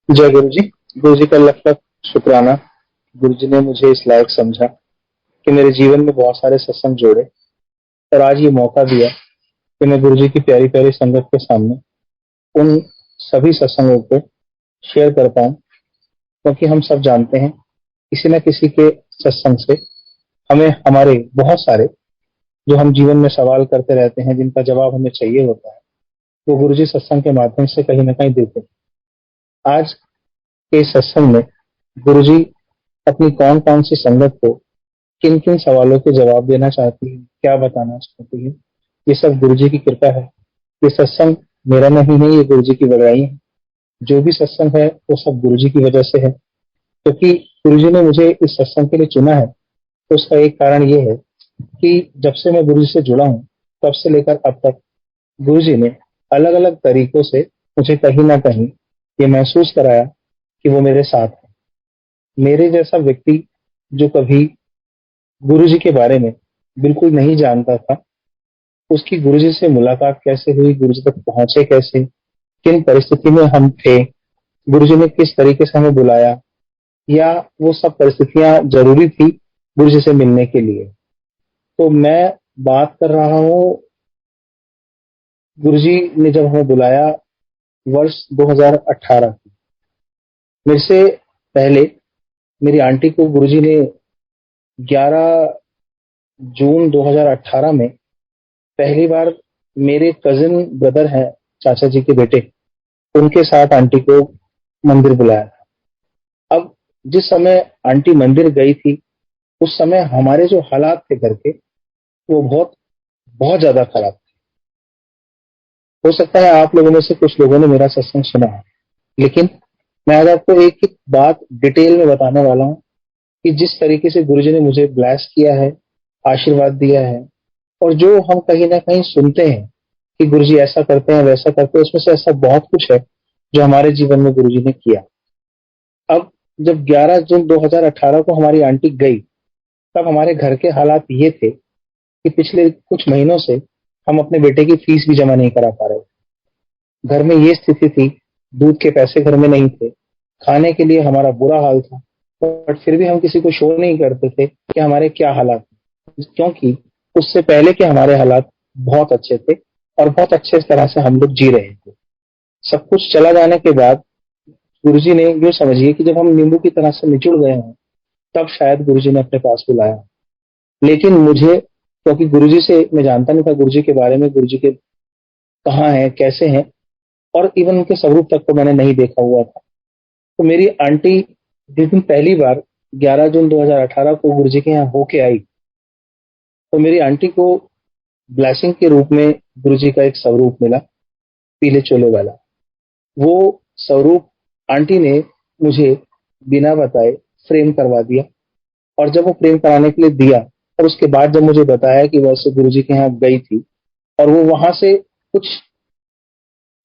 जय गुरु जी। गुरु जी का लख लख शुक्राना। गुरु जी ने मुझे इस लायक समझा कि मेरे जीवन में बहुत सारे सत्संग जोड़े और आज ये मौका दिया कि मैं गुरु जी की प्यारी प्यारी संगत के सामने उन सभी सत्संगों को शेयर कर पाऊं, क्योंकि हम सब जानते हैं किसी न किसी के सत्संग से हमें हमारे बहुत सारे जो हम जीवन में सवाल करते रहते हैं, जिनका जवाब हमें चाहिए होता है, वो गुरु जी सत्संग के माध्यम से कहीं ना कहीं देते हैं। आज के इस सत्संग में गुरु जी अपनी कौन कौन सी संगत को किन किन सवालों के जवाब देना चाहती है, क्या बताना चाहती है, ये सब गुरु जी की कृपा है। ये सत्संग मेरा नहीं है, ये गुरु जी की बड़ाई है। जो भी सत्संग है वो सब गुरु जी की वजह से है, क्योंकि गुरु जी ने मुझे इस सत्संग के लिए चुना है। तो उसका एक कारण ये है कि जब से मैं गुरु जी से जुड़ा हूँ, तब से लेकर अब तक गुरु जी ने अलग अलग तरीकों से मुझे कहीं ना कहीं ये महसूस कराया कि वो मेरे साथ है। मेरे जैसा व्यक्ति जो कभी गुरु जी के बारे में बिल्कुल नहीं जानता था, उसकी गुरु जी से मुलाकात कैसे हुई, गुरु जी तक पहुंचे कैसे, किन परिस्थिति में हम थे, गुरु जी ने किस तरीके से हमें बुलाया, या वो सब परिस्थितियां जरूरी थी गुरु जी से मिलने के लिए। तो मैं बात कर रहा हूँ, गुरु जी ने जब हमें बुलाया वर्ष 2018 की। मेरे से पहले मेरी आंटी को गुरु जी ने 11 जून 2018 में पहली बार मेरे कजिन ब्रदर हैं, चाचा जी के बेटे, उनके साथ आंटी को मंदिर बुलाया था। अब जिस समय आंटी मंदिर गई थी, उस समय हमारे जो हालात थे घर के, वो बहुत बहुत ज्यादा खराब थे। हो सकता है आप लोगों में से कुछ लोगों ने मेरा सत्संग सुना है, लेकिन मैं आज आपको एक एक बात डिटेल में बताने वाला हूँ कि जिस तरीके से गुरुजी ने मुझे ब्लेस किया है, आशीर्वाद दिया है, और जो हम कहीं ना कहीं सुनते हैं कि गुरुजी ऐसा करते हैं वैसा करते हैं, उसमें से ऐसा बहुत कुछ है जो हमारे जीवन में गुरुजी ने किया। अब जब 11 जून 2018 को हमारी आंटी गई, तब हमारे घर के हालात ये थे कि पिछले कुछ महीनों से हम अपने बेटे की फीस भी जमा नहीं करा पा रहे थे। घर में ये स्थिति थी, दूध के पैसे घर में नहीं थे, खाने के लिए हमारा बुरा हाल था, बट फिर भी हम किसी को शो नहीं करते थे कि हमारे क्या हालात, क्योंकि उससे पहले के हमारे हालात बहुत अच्छे थे और बहुत अच्छे तरह से हम लोग जी रहे थे। सब कुछ चला जाने के बाद गुरुजी ने, यूं समझिए कि जब हम नींबू की तरह से निचुड़ गए हैं, तब शायद गुरुजी ने अपने पास बुलाया। लेकिन मुझे, क्योंकि गुरुजी से मैं जानता नहीं था गुरुजी के बारे में, गुरुजी के कहाँ हैं, कैसे हैं, और इवन उनके स्वरूप तक को मैंने नहीं देखा हुआ था। तो मेरी आंटी जिस दिन पहली बार 11 जून 2018 को गुरुजी के यहाँ होके आई, तो मेरी आंटी को ब्लेसिंग के रूप में गुरुजी का एक स्वरूप मिला, पीले चोले वाला। वो स्वरूप आंटी ने मुझे बिना बताए फ्रेम करवा दिया, और जब वो फ्रेम कराने के लिए दिया, और उसके बाद जब मुझे बताया कि वैसे गुरुजी के यहाँ गई थी और वो वहां से कुछ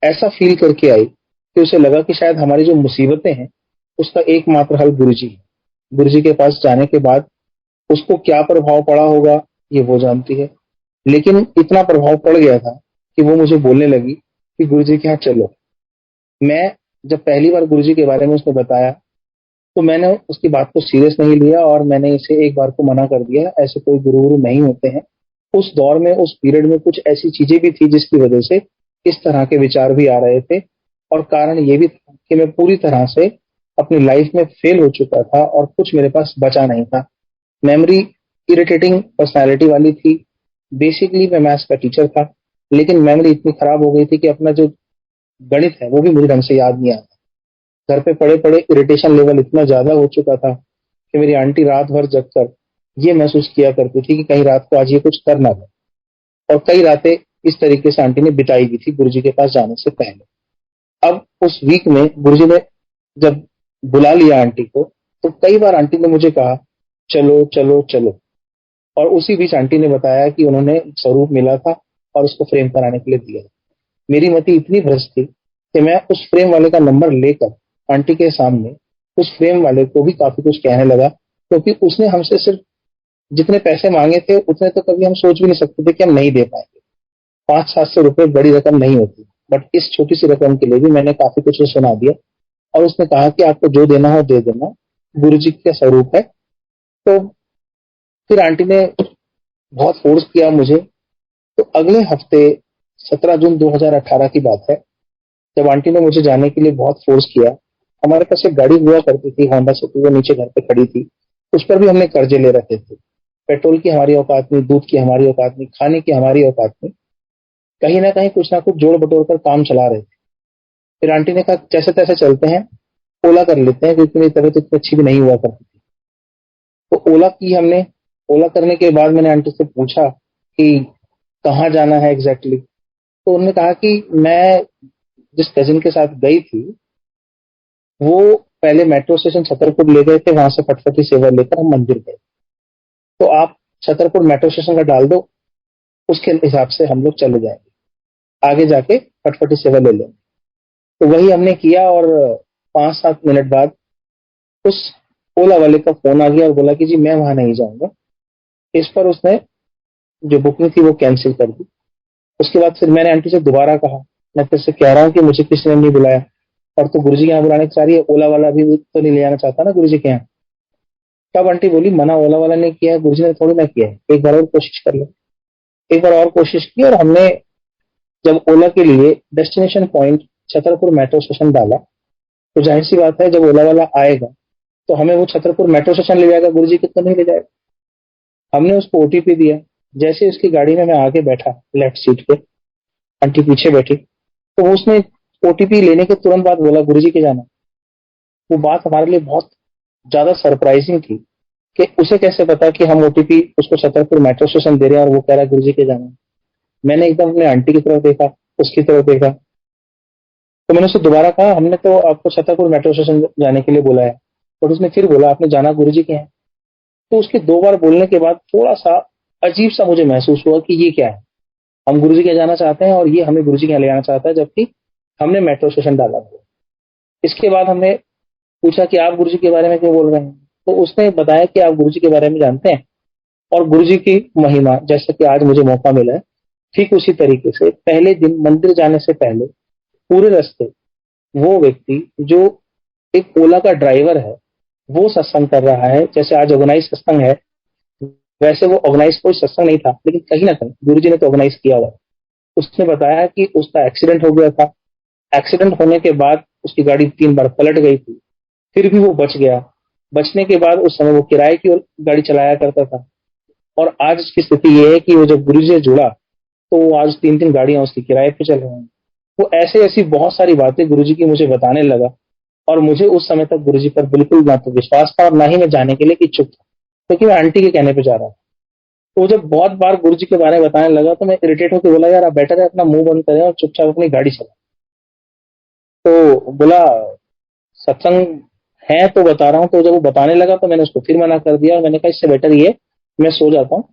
ऐसा फील करके आई कि उसे लगा कि शायद हमारी जो मुसीबतें हैं उसका एकमात्र हल गुरुजी है। गुरुजी के पास जाने के बाद उसको क्या प्रभाव पड़ा होगा ये वो जानती है, लेकिन इतना प्रभाव पड़ गया था कि वो मुझे बोलने लगी कि गुरुजी के यहाँ चलो। मैं जब पहली बार गुरुजी के बारे में उसने बताया, तो मैंने उसकी बात को सीरियस नहीं लिया और मैंने इसे एक बार को मना कर दिया। ऐसे कोई गुरु नहीं होते हैं। उस दौर में, उस पीरियड में कुछ ऐसी चीजें भी थी जिसकी वजह से इस तरह के विचार भी आ रहे थे, और कारण ये भी था कि मैं पूरी तरह से अपनी लाइफ में फेल हो चुका था और कुछ मेरे पास बचा नहीं था। मेमोरी इरिटेटिंग पर्सनैलिटी वाली थी। बेसिकली मैं मैथ्स का टीचर था, लेकिन मेमोरी इतनी खराब हो गई थी कि अपना जो गणित है वो भी मुझे ढंग से याद नहीं आता। घर पे पड़े पड़े इरिटेशन लेवल इतना ज्यादा हो चुका था कि मेरी आंटी रात भर जग कर ये महसूस किया करती थी कि कहीं रात को आज ये कुछ कर ना दे, और कई रातें इस तरीके से आंटी ने बिताई भी थी गुरुजी के पास जाने से पहले। अब उस वीक में गुरुजी ने जब बुला लिया आंटी को, तो कई बार आंटी ने मुझे कहा चलो चलो चलो, और उसी बीच आंटी ने बताया कि उन्होंने स्वरूप मिला था और उसको फ्रेम कराने के लिए दिया। मेरी मति इतनी भ्रष्ट थी कि मैं उस फ्रेम वाले का नंबर लेकर आंटी के सामने उस फ्रेम वाले को भी काफी कुछ कहने लगा, क्योंकि उसने हमसे सिर्फ जितने पैसे मांगे थे उतने तो कभी हम सोच भी नहीं सकते थे कि हम नहीं दे पाएंगे। 500-700 रुपए बड़ी रकम नहीं होती, बट इस छोटी सी रकम के लिए भी मैंने काफी कुछ सुना दिया। और उसने कहा कि आपको जो देना हो दे देना, गुरु जी का स्वरूप है। तो फिर आंटी ने बहुत फोर्स किया मुझे। तो अगले हफ्ते 17 जून 2018 की बात है, जब आंटी ने मुझे जाने के लिए बहुत फोर्स किया। हमारे पास एक गाड़ी हुआ करती थी होंडा सिटी, वो नीचे घर पे खड़ी थी। उस पर भी हमने कर्जे ले रखे थे। पेट्रोल की हमारी औकात नहीं, दूध की हमारी औकात नहीं, खाने की हमारी औकात नहीं। कहीं ना कुछ जोड़ बटोर कर काम चला रहे थे। फिर आंटी ने कहा जैसे तैसे चलते हैं, ओला कर लेते हैं, क्योंकि मेरी तबीयत इतनी अच्छी भी नहीं हुआ करती थी। तो ओला की हमने। ओला करने के बाद मैंने आंटी से पूछा कि कहाँ जाना है एग्जैक्टली। तो उन्होंने कहा कि मैं जिस कजिन के साथ गई थी, वो पहले मेट्रो स्टेशन छतरपुर ले गए थे, वहां से फटफटी सेवा लेकर हम मंदिर गए। तो आप छतरपुर मेट्रो स्टेशन का डाल दो, उसके हिसाब से हम लोग चले जाएंगे, आगे जाके फटफटी सेवा ले लेंगे। तो वही हमने किया, और 5-7 मिनट बाद उस ओला वाले का फोन आ गया और बोला कि जी मैं वहां नहीं जाऊंगा। इस पर उसने जो बुकिंग थी वो कैंसिल कर दी। उसके बाद फिर मैंने आंटी से दोबारा कहा, मैं फिर से कह रहा हूँ कि मुझे किसी ने नहीं बुलाया, और तो गुरुजी के यहाँ बुलाने की सारी है, ओला वाला भी तो नहीं ले जाना चाहता ना गुरुजी के यहाँ। तब आंटी बोली मना ओला वाला ने किया है, गुरुजी ने थोड़ी ना किया है, एक बार और कोशिश कर लो। एक बार और कोशिश की, और हमने जब ओला के लिए destination point Chhatarpur metro station डाला, तो जाहिर सी बात है जब ओला वाला आएगा तो हमें वो छतरपुर मेट्रो स्टेशन ले जाएगा, गुरुजी कितना नहीं ले जाएगा। हमने उसको ओटीपी दिया। जैसे उसकी गाड़ी में मैं आगे बैठा लेफ्ट सीट पे, आंटी पीछे बैठी, तो वो उसने ओटीपी लेने के तुरंत बाद बोला गुरुजी के जाना। वो बात हमारे लिए बहुत ज्यादा सरप्राइजिंग थी कि उसे कैसे पता कि हम ओटीपी उसको छतरपुर मेट्रो स्टेशन दे रहे हैं और वो कह रहा है गुरुजी के जाना। मैंने एकदम अपने आंटी की तरफ देखा, उसकी तरफ देखा। तो मैंने उससे दोबारा कहा हमने तो आपको छतरपुर मेट्रो स्टेशन जाने के लिए बोला है, और उसने फिर बोला आपने जाना गुरुजी के हैं। तो उसके 2 बार बोलने के बाद थोड़ा सा अजीब सा मुझे महसूस हुआ कि ये क्या है, हम गुरुजी के जाना चाहते हैं और ये हमें गुरुजी के यहाँ ले जाना चाहता है, जबकि हमने मेट्रो स्टेशन डाला था। इसके बाद हमने पूछा कि आप गुरुजी के बारे में क्यों बोल रहे हैं। तो उसने बताया कि आप गुरुजी के बारे में जानते हैं, और गुरुजी की महिमा, जैसे कि आज मुझे मौका मिला है, ठीक उसी तरीके से पहले दिन मंदिर जाने से पहले पूरे रास्ते वो व्यक्ति जो एक ओला का ड्राइवर है, वो सत्संग कर रहा है। जैसे आज ऑर्गेनाइज सत्संग है, वैसे वो ऑर्गेनाइज कोई सत्संग नहीं था, लेकिन कहीं ना कहीं गुरुजी ने तो ऑर्गेनाइज किया हुआ। उसने बताया कि उसका एक्सीडेंट हो गया था। एक्सीडेंट होने के बाद उसकी गाड़ी 3 बार पलट गई थी, फिर भी वो बच गया। बचने के बाद उस समय वो किराए की गाड़ी चलाया करता था, और आज उसकी स्थिति ये है कि वो जब गुरुजी से जुड़ा तो वो आज 3-3 गाड़ियां उसकी किराए पे चल रही हैं। वो ऐसे ऐसी बहुत सारी बातें गुरुजी की मुझे बताने लगा, और मुझे उस समय तक गुरुजी पर बिल्कुल ना तो विश्वास था और ना ही मैं जाने के लिए इच्छुक था, क्योंकि मैं आंटी के कहने पे जा रहा था। तो जब बहुत बार गुरुजी के बारे में बताने लगा तो मैं इरिटेट होकर बोला यार आप बेटर है अपना मुंह बंद करें और चुपचाप अपनी गाड़ी चलाएं। तो बोला सत्संग है तो बता रहा हूँ। तो जब वो बताने लगा तो मैंने उसको फिर मना कर दिया, और मैंने कहा इससे बेटर ये मैं सो जाता हूँ,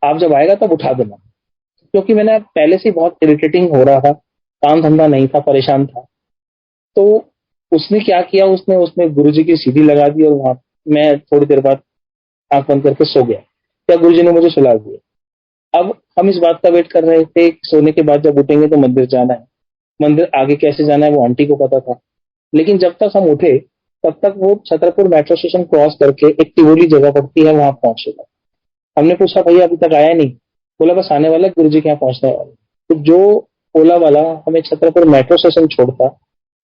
आप जब आएगा तब उठा देना। क्योंकि मैंने पहले से बहुत इरिटेटिंग हो रहा था, काम धंधा नहीं था, परेशान था। तो उसने क्या किया, उसने उसने गुरुजी की सीढ़ी लगा दी, और वहां मैं थोड़ी देर बाद आंख बंद करके सो गया, या गुरुजी ने मुझे सुला दिया। अब हम इस बात का वेट कर रहे थे सोने के बाद जब उठेंगे तो मंदिर जाना है। मंदिर आगे कैसे जाना है वो आंटी को पता था, लेकिन जब तक हम उठे तब तक वो छतरपुर मेट्रो स्टेशन क्रॉस करके एक टिवोली जगह पड़ती है वहां पहुंचेगा। हमने पूछा भैया अभी तक आया नहीं। बोला बस आने वाला, गुरुजी के यहाँ पहुंचने वाला। तो जो ओला वाला हमें छतरपुर मेट्रो स्टेशन छोड़ता,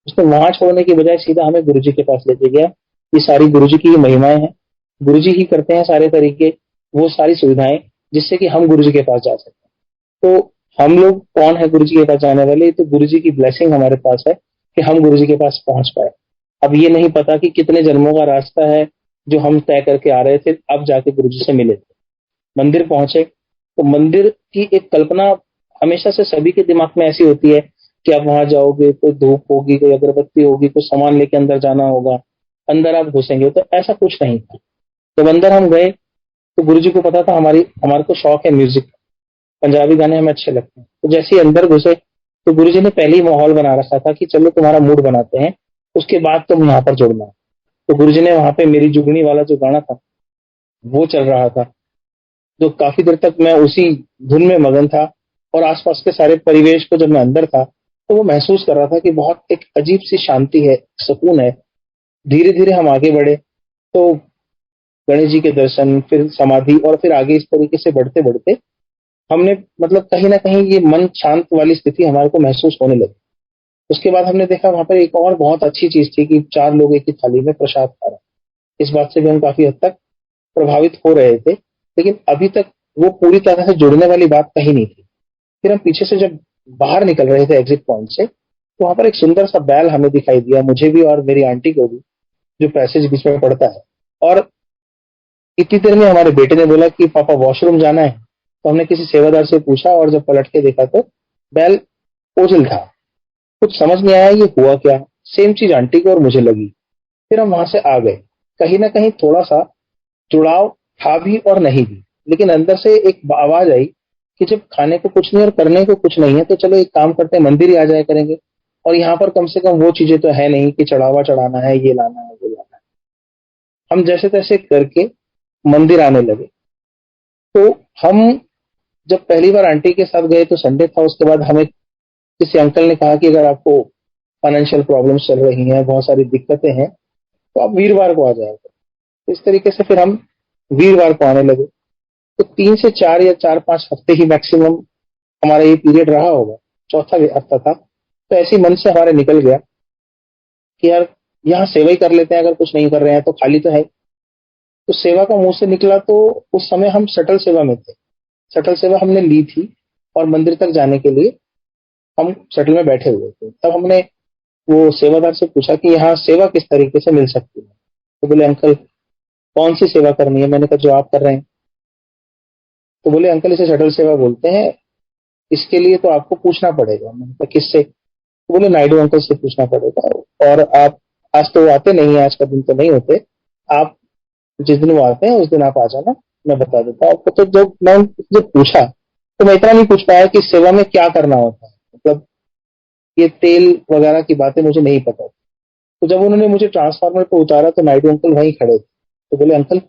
उसने वहां छोड़ने की बजाय सीधा हमें गुरुजी के पास लेके गया। ये सारी गुरुजी की ही महिमाएं हैं, गुरुजी ही करते हैं सारे तरीके, वो सारी सुविधाएं जिससे कि हम गुरुजी के पास जा सकते हैं। तो हम लोग कौन है गुरुजी के पास जाने वाले, तो गुरुजी की ब्लेसिंग हमारे पास है कि हम गुरुजी के पास पहुंच पाए। अब ये नहीं पता कि कितने जन्मों का रास्ता है जो हम तय करके आ रहे थे, अब जाके गुरुजी से मिले थे। मंदिर पहुंचे तो मंदिर की एक कल्पना हमेशा से सभी के दिमाग में ऐसी होती है कि आप वहां जाओगे, कोई धूप होगी, कोई अगरबत्ती होगी, कोई सामान लेके अंदर जाना होगा, अंदर आप घुसेंगे। तो ऐसा कुछ नहीं था। जब अंदर हम गए तो गुरुजी को पता था हमारे को शौक है म्यूजिक, पंजाबी गाने हमें अच्छे लगते हैं। तो जैसे ही अंदर घुसे तो गुरुजी ने पहले ही माहौल बना रखा था कि चलो तुम्हारा मूड बनाते हैं, उसके बाद तुम यहाँ पर जुड़ना। तो गुरुजी ने वहां पे मेरी जुगनी वाला जो गाना था वो चल रहा था, जो काफी देर तक मैं उसी धुन में मगन था। और आसपास के सारे परिवेश को जब मैं अंदर था तो वो महसूस कर रहा था कि बहुत एक अजीब सी शांति है, सुकून है। धीरे धीरे हम आगे बढ़े, तो गणेश जी के दर्शन, फिर समाधि, और फिर आगे इस तरीके से बढ़ते बढ़ते हमने मतलब कहीं ना कहीं ये मन शांत वाली स्थिति हमारे को महसूस होने लगी। उसके बाद हमने देखा वहां पर एक और बहुत अच्छी चीज थी कि 4 लोग एक ही थाली में प्रसाद खा रहे हैं। इस बात से भी हम काफी हद तक प्रभावित हो रहे थे, लेकिन अभी तक वो पूरी तरह से जुड़ने वाली बात कहीं नहीं थी। फिर हम पीछे से जब बाहर निकल रहे थे एग्जिट पॉइंट से, तो वहां पर एक सुंदर सा बैल हमें दिखाई दिया, मुझे भी और मेरी आंटी को भी, जो पैसेज बीच में पड़ता है। और इतनी देर में हमारे बेटे ने बोला कि पापा वॉशरूम जाना है। तो हमने किसी सेवादार से पूछा और जब पलट के देखा तो बैल ओझल था। कुछ समझ नहीं आया ये हुआ क्या। सेम चीज आंटी को और मुझे लगी। फिर हम वहां से आ गए। कहीं ना कहीं थोड़ा सा जुड़ाव था भी और नहीं भी, लेकिन अंदर से एक आवाज आई कि जब खाने को कुछ नहीं और करने को कुछ नहीं है तो चलो एक काम करते हैं, मंदिर ही आ जाया करेंगे। और यहाँ पर कम से कम वो चीजें तो है नहीं कि चढ़ावा चढ़ाना है, ये लाना है, वो लाना है। हम जैसे तैसे करके मंदिर आने लगे। तो हम जब पहली बार आंटी के साथ गए तो संडे था। उसके बाद हमें किसी अंकल ने कहा कि अगर आपको फाइनेंशियल प्रॉब्लम्स चल रही हैं, बहुत सारी दिक्कतें हैं, तो आप वीरवार को आ जाएगा। तो इस तरीके से फिर हम वीरवार को आने लगे। तो 3 से 4 या 4-5 हफ्ते ही मैक्सिमम हमारा ये पीरियड रहा होगा। चौथा हफ्ता था, तो ऐसी मन से हमारे निकल गया कि यार यहाँ सेवा ही कर लेते हैं, अगर कुछ नहीं कर रहे हैं तो खाली तो है। तो सेवा का मुंह से निकला। तो उस समय हम शटल सेवा में थे। शटल सेवा हमने ली थी और मंदिर तक जाने के लिए हम शटल में बैठे हुए थे। तब हमने वो सेवादार से पूछा कि यहाँ सेवा किस तरीके से मिल सकती है। तो बोले अंकल कौन सी सेवा करनी है। मैंने कहा जो आप कर रहे हैं। तो बोले अंकल इसे शटल सेवा बोलते हैं, इसके लिए तो आपको पूछना पड़ेगा। मैंने कहा किससे। तो बोले नायडू अंकल से पूछना पड़ेगा। और आप आज तो आते नहीं है, आज का दिन तो नहीं होते, आप जिस दिन वो आते हैं उस दिन आप आ जाना, मैं बता देता हूँ आपको। तो जब मैं उनसे पूछा तो मैं इतना नहीं पूछ पाया कि सेवा में क्या करना होता है, मतलब ये तेल वगैरह की बातें मुझे नहीं पता। तो जब उन्होंने मुझे ट्रांसफार्मर पर उतारा तो नायडू अंकल वहीं खड़े थे। तो बोले अंकल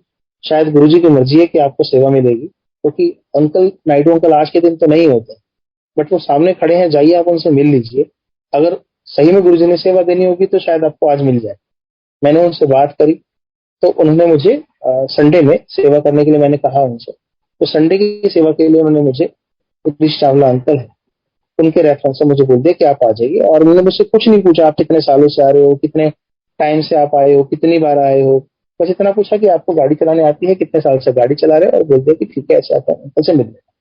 शायद गुरुजी की मर्जी है कि आपको सेवा मिलेगी, क्योंकि अंकल नायडू अंकल आज के दिन तो नहीं होते, बट वो सामने खड़े हैं, जाइए आप उनसे मिल लीजिए। अगर सही में गुरुजी ने सेवा देनी होगी तो शायद आपको आज मिल जाए। मैंने उनसे बात करी तो उन्होंने मुझे संडे में सेवा करने के लिए, मैंने कहा उनसे, तो संडे की सेवा के लिए उन्होंने मुझे, जगदीश चावला अंकल है, उनके रेफरेंस से मुझे बोल दिया कि आप आ जाइए। और उन्होंने मुझसे कुछ नहीं पूछा आप कितने सालों से आ रहे हो, कितने टाइम से आप आए हो, कितनी बार आए हो। बस इतना पूछा कि आपको गाड़ी चलाने आती है, कितने साल से गाड़ी चला रहे हो, और बोल दिया कि ठीक है ऐसे आता है, अंकल से मिल लेना।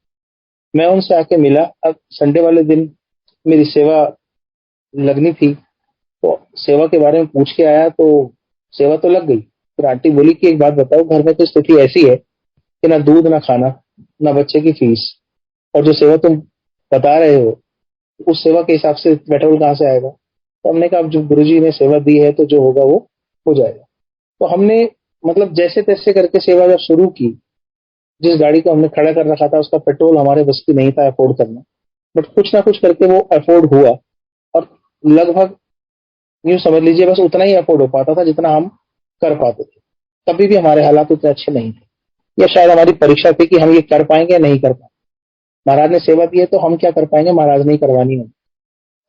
मैं उनसे आके मिला। अब संडे वाले दिन मेरी सेवा लगनी थी, तो सेवा के बारे में पूछ के आया तो सेवा तो लग गई। फिर आंटी बोली कि एक बात बताओ, घर में तो स्थिति ऐसी है कि ना दूध ना खाना ना बच्चे की फीस, और जो सेवा तुम बता रहे हो उस सेवा के हिसाब से पेट्रोल कहाँ से आएगा। तो हमने कहा अब जो गुरुजी ने सेवा दी है तो जो होगा वो हो जाएगा। तो हमने मतलब जैसे तैसे करके सेवा जब शुरू की, जिस गाड़ी को हमने खड़ा कर रखा था उसका पेट्रोल हमारे बस की नहीं था अफोर्ड करना, बट कुछ ना कुछ करके वो अफोर्ड हुआ। और लगभग यूं समझ लीजिए बस उतना ही अफोर्ड हो पाता था जितना हम कर पाते थे। कभी भी हमारे हालात उतने अच्छे नहीं थे। या शायद हमारी परीक्षा थी कि हम ये कर पाएंगे या नहीं कर पाएंगे। महाराज ने सेवा दी है तो हम क्या कर पाएंगे, महाराज नहीं करवानी है।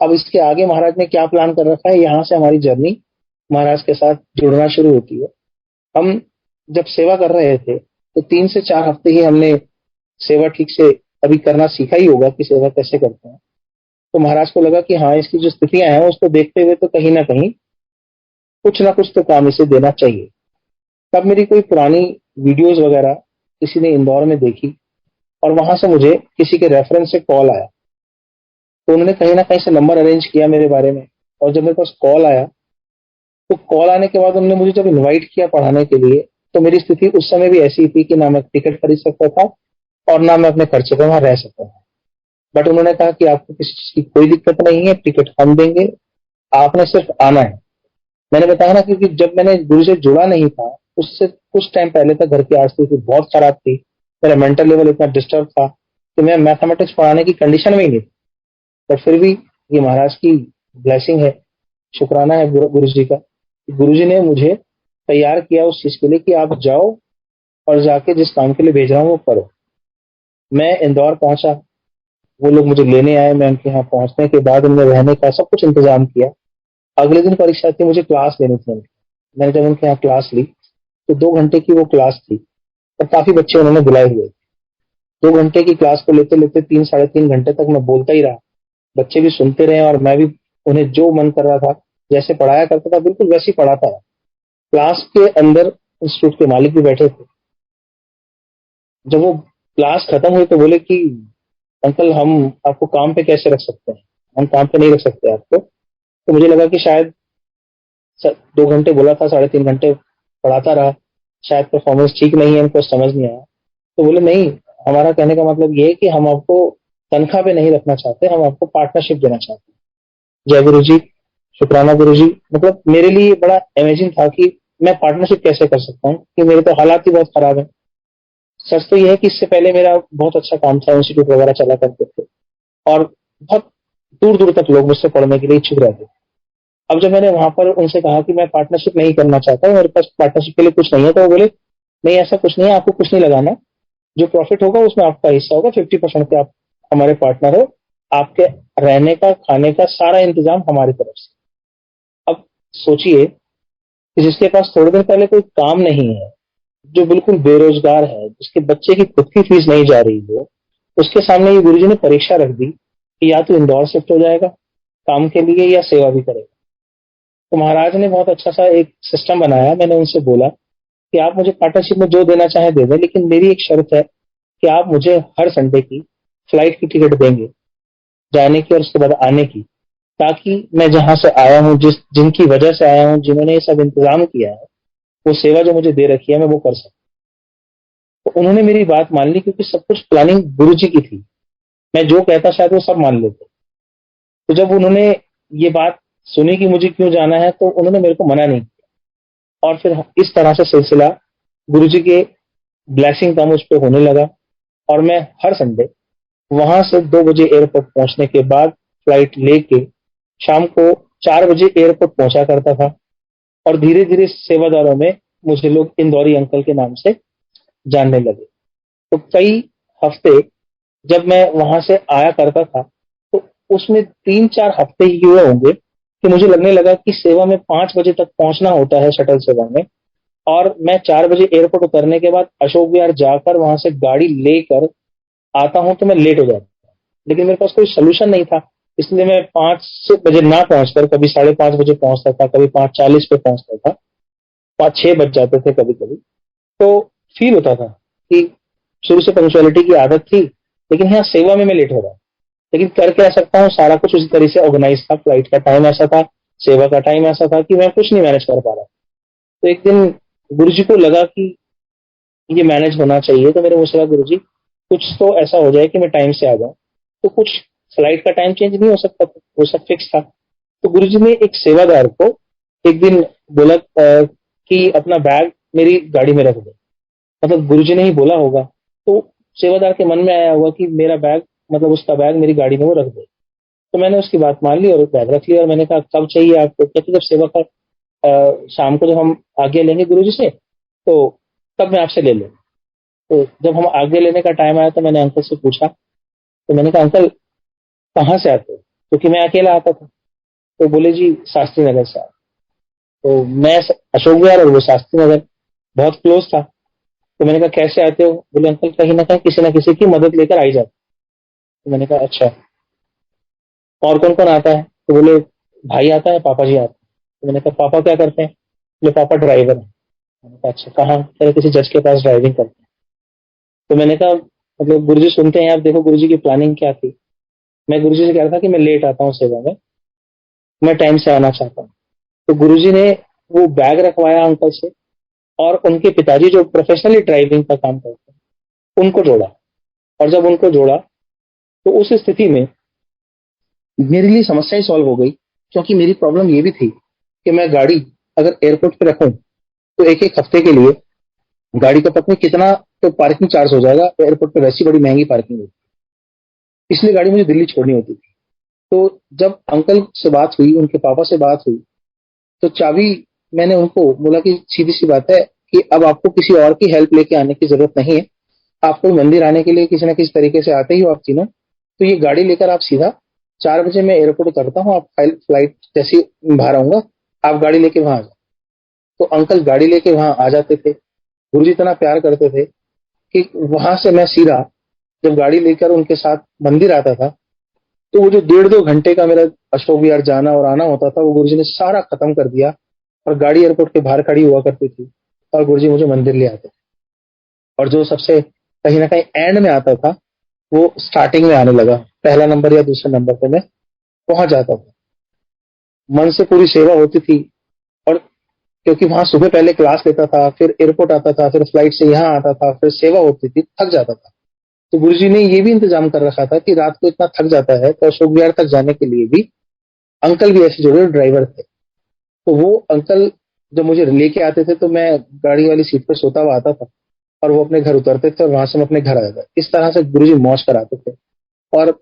अब इसके आगे महाराज ने क्या प्लान कर रखा है, यहाँ से हमारी जर्नी महाराज के साथ जुड़ना शुरू होती है। हम जब सेवा कर रहे थे तो 3 से 4 हफ्ते ही हमने सेवा ठीक से अभी करना सीखा ही होगा कि सेवा कैसे करते हैं। तो महाराज को लगा कि हाँ इसकी जो स्थितियां हैं उसको देखते हुए तो कहीं ना कहीं कुछ ना कुछ तो काम इसे देना चाहिए। तब मेरी कोई पुरानी वीडियोस वगैरह किसी ने इंदौर में देखी और वहां से मुझे किसी के रेफरेंस से कॉल आया। तो उन्होंने कहीं ना कहीं से नंबर अरेंज किया मेरे बारे में। और जब मेरे पास कॉल आया तो कॉल आने के बाद उन्होंने मुझे जब इनवाइट किया पढ़ाने के लिए, तो मेरी स्थिति उस समय भी ऐसी थी कि ना मैं टिकट खरीद सकता था और ना मैं अपने खर्चे पर वहां रह सकता था। बट उन्होंने कहा कि आपको किसी चीज की कोई दिक्कत नहीं है, टिकट हम देंगे, आपने सिर्फ आना है। मैंने बताया ना, क्योंकि जब मैंने गुरु से जुड़ा नहीं था उससे कुछ टाइम पहले तक घर की स्थिति बहुत खराब थी। मेरा मेंटल लेवल इतना डिस्टर्ब था कि मैं मैथमेटिक्स पढ़ाने की कंडीशन में ही नहीं थी। बट फिर भी ये महाराज की ब्लेसिंग है, शुक्राना है गुरु जी का। गुरु जी ने मुझे तैयार किया उस चीज के लिए कि आप जाओ और जाके जिस काम के लिए भेज रहा हूँ वो करो। मैं इंदौर पहुंचा। वो लोग मुझे लेने आए, मैं उनके यहाँ पहुंचने के बाद उनमें रहने का सब कुछ इंतजाम किया। अगले दिन परीक्षा थी, मुझे क्लास लेनी थी उनकी। मैंने जब उनके यहाँ क्लास ली तो 2 घंटे की वो क्लास थी और काफी बच्चे उन्होंने बुलाए हुए थे। 2 घंटे की क्लास को लेते लेते 3 साढ़े 3 घंटे तक मैं बोलता ही रहा। बच्चे भी सुनते रहे और मैं भी उन्हें जो मन कर रहा था, जैसे पढ़ाया करता था बिल्कुल वैसे ही पढ़ाता रहा। क्लास के अंदर इंस्टीट्यूट के मालिक भी बैठे थे। जब वो क्लास खत्म हुई तो बोले कि अंकल, हम आपको काम पे कैसे रख सकते हैं? हम काम पे नहीं रख सकते आपको। तो मुझे लगा कि शायद 2 घंटे बोला था, 3.5 घंटे पढ़ाता रहा, शायद परफॉर्मेंस ठीक नहीं है, इनको समझ नहीं आया। तो बोले नहीं, हमारा कहने का मतलब ये है कि हम आपको तनख्वाह पे नहीं रखना चाहते, हम आपको पार्टनरशिप देना चाहते हैं। जय गुरु जी, शुक्राना गुरु जी। मतलब मेरे लिए बड़ा अमेजिंग था कि मैं पार्टनरशिप कैसे कर सकता हूँ, कि मेरे तो हालात ही बहुत खराब है। सच तो ये है कि इससे पहले मेरा बहुत अच्छा काम था, इंस्टीट्यूट वगैरह चला करते थे और बहुत दूर दूर तक लोग मुझसे पढ़ने के लिए इच्छुक रहते थे। अब जब मैंने वहां पर उनसे कहा कि मैं पार्टनरशिप नहीं करना चाहता हूँ, मेरे पास पार्टनरशिप के लिए कुछ नहीं है, तो वो बोले नहीं, ऐसा कुछ नहीं है, आपको कुछ नहीं लगाना। जो प्रॉफिट होगा उसमें आपका हिस्सा होगा, 50% के आप हमारे पार्टनर हो। आपके रहने का, खाने का सारा इंतजाम हमारी तरफ से। अब सोचिए कि जिसके पास थोड़े दिन पहले कोई काम नहीं है, जो बिल्कुल बेरोजगार है, जिसके बच्चे की खुद की फीस नहीं जा रही हो, उसके सामने ये गुरुजी ने परीक्षा रख दी कि या तो इंदौर शिफ्ट हो जाएगा काम के लिए या सेवा भी करेगा। तो महाराज ने बहुत अच्छा सा एक सिस्टम बनाया। मैंने उनसे बोला कि आप मुझे पार्टनरशिप में जो देना चाहें दे दें, लेकिन मेरी एक शर्त है कि आप मुझे हर संडे की फ्लाइट की टिकट देंगे, जाने की और उसके बाद आने की, ताकि मैं जहां से आया हूँ, जिनकी वजह से आया हूँ, जिन्होंने ये सब इंतजाम किया है, वो सेवा जो मुझे दे रखी है, मैं वो कर सकूं। तो उन्होंने मेरी बात मान ली, क्योंकि सब कुछ प्लानिंग गुरु जी की थी। मैं जो कहता शायद वो सब मान लेते। तो जब उन्होंने ये बात सुनी कि मुझे क्यों जाना है, तो उन्होंने मेरे को मना नहीं किया। और फिर इस तरह से सिलसिला गुरु जी के ब्लेसिंग का मुझ पर होने लगा और मैं हर संडे वहां से 2 बजे एयरपोर्ट पहुंचने के बाद फ्लाइट लेके शाम को 4 बजे एयरपोर्ट पहुंचा करता था। और धीरे धीरे सेवादारों में मुझे लोग इंदौरी अंकल के नाम से जानने लगे। तो कई हफ्ते जब मैं वहां से आया करता था, तो उसमें 3-4 हफ्ते ही हुए होंगे कि मुझे लगने लगा कि सेवा में 5 बजे तक पहुंचना होता है शटल सेवा में, और मैं 4 बजे एयरपोर्ट उतरने के बाद अशोक विहार जाकर वहां से गाड़ी लेकर आता हूं तो मैं लेट हो जाता हूं। लेकिन मेरे पास कोई सोल्यूशन नहीं था, इसलिए मैं 5 बजे ना पहुंचकर कभी 5:30 बजे पहुंचता था, कभी 5:40 पे पहुंचता था, 5-6 बज जाते थे कभी कभी। तो फील होता था कि शुरू से पंक्चुअलिटी की आदत थी, लेकिन यहाँ सेवा में मैं लेट हो रहा हूँ। लेकिन कर क्या सकता हूँ, सारा कुछ उसी तरह से ऑर्गेनाइज था, फ्लाइट का टाइम ऐसा था, सेवा का टाइम ऐसा था कि मैं कुछ नहीं मैनेज कर पा रहा। तो एक दिन गुरु जी को लगा कि ये मैनेज होना चाहिए, तो मेरे मुझसे कहा, गुरु जी कुछ तो ऐसा हो जाए कि मैं टाइम से आ जाऊं। तो कुछ फ्लाइट का टाइम चेंज नहीं हो सकता था, वो सब फिक्स था। तो गुरु जी ने एक सेवादार को एक दिन बोला कि अपना बैग मेरी गाड़ी में रख दे। मतलब गुरु जी ने ही बोला होगा, तो सेवादार के मन में आया होगा कि मेरा बैग, मतलब उसका बैग मेरी गाड़ी में वो रख दे। तो मैंने उसकी बात मान ली और बैग रख लिया। और मैंने कहा कब चाहिए आपको? कहते जब सेवा का शाम को जब हम आज्ञा लेंगे गुरु जी से, तो तब मैं आपसे ले लूंगा। तो जब हम आगे लेने का टाइम आया तो मैंने अंकल से पूछा। तो मैंने कहा अंकल कहाँ से आते हो? क्योंकि मैं अकेला आता था। तो बोले जी शास्त्री नगर से आता। तो मैं अशोक विहार और वो शास्त्री नगर बहुत क्लोज था। तो मैंने कहा कैसे आते हो? बोले अंकल कहीं ना कहीं किसी ना किसी की मदद लेकर आई जाती। तो मैंने कहा अच्छा, और कौन कौन आता है? तो बोले भाई आता है, पापा जी आते हैं। तो मैंने कहा पापा क्या करते हैं? बोले पापा ड्राइवर है। मैंने कहा अच्छा, कहाँ? कह रहे किसी जज के पास ड्राइविंग करते हैं। तो मैंने कहा मतलब गुरुजी सुनते हैं आप, देखो गुरुजी की प्लानिंग क्या थी। मैं गुरुजी से कह रहा था कि मैं लेट आता हूँ सेवा में, मैं टाइम से आना चाहता हूँ। तो गुरुजी ने वो बैग रखवाया अंकल से, और उनके पिताजी जो प्रोफेशनली ड्राइविंग का काम करते हैं उनको जोड़ा। और जब उनको जोड़ा तो उस स्थिति में मेरे लिए समस्या ही सॉल्व हो गई। क्योंकि मेरी प्रॉब्लम ये भी थी कि मैं गाड़ी अगर एयरपोर्ट पे रखूं तो एक एक हफ्ते के लिए गाड़ी का पता नहीं कितना तो पार्किंग चार्ज हो जाएगा। एयरपोर्ट पे वैसी बड़ी महंगी पार्किंग होती है, इसलिए गाड़ी मुझे दिल्ली छोड़नी होती थी। तो जब अंकल से बात हुई, उनके पापा से बात हुई, तो चाबी मैंने उनको बोला कि सीधी सी बात है कि अब आपको किसी और की हेल्प लेके आने की जरूरत नहीं है। आपको मंदिर आने के लिए किसी न किसी तरीके से आते ही हो आप तीनों, तो ये गाड़ी लेकर आप सीधा 4 बजे मैं एयरपोर्ट उतरता हूँ, आप फ्लाइट जैसी बाहर आऊंगा, आप गाड़ी लेके वहां आ जाओ। तो अंकल गाड़ी लेके वहां आ जाते थे। गुरुजी इतना प्यार करते थे कि वहां से मैं सीधा जब गाड़ी लेकर उनके साथ मंदिर आता था, तो वो जो 1.5-2 घंटे का मेरा अशोक विहार जाना और आना होता था, वो गुरुजी ने सारा खत्म कर दिया। और गाड़ी एयरपोर्ट के बाहर खड़ी हुआ करती थी और गुरुजी मुझे मंदिर ले आते थे। और जो सबसे कहीं ना कहीं एंड में आता था, वो स्टार्टिंग में आने लगा, पहला नंबर या दूसरे नंबर पे मैं पहुंच जाता था। मन से पूरी सेवा होती थी। और क्योंकि वहां सुबह पहले क्लास लेता था, फिर एयरपोर्ट आता था, फिर फ्लाइट से यहाँ आता था, फिर सेवा होती थी, थक जाता था। तो गुरुजी ने ये भी इंतजाम कर रखा था कि रात को इतना थक जाता है तो अशोक विहार तक जाने के लिए भी अंकल भी ऐसे जुड़े ड्राइवर थे। तो वो अंकल जब मुझे लेके आते थे तो मैं गाड़ी वाली सीट पर सोता हुआ आता था, और वो अपने घर उतरते थे और वहां से मैं अपने घर आ जाता। इस तरह से गुरुजी मौज कराते थे। और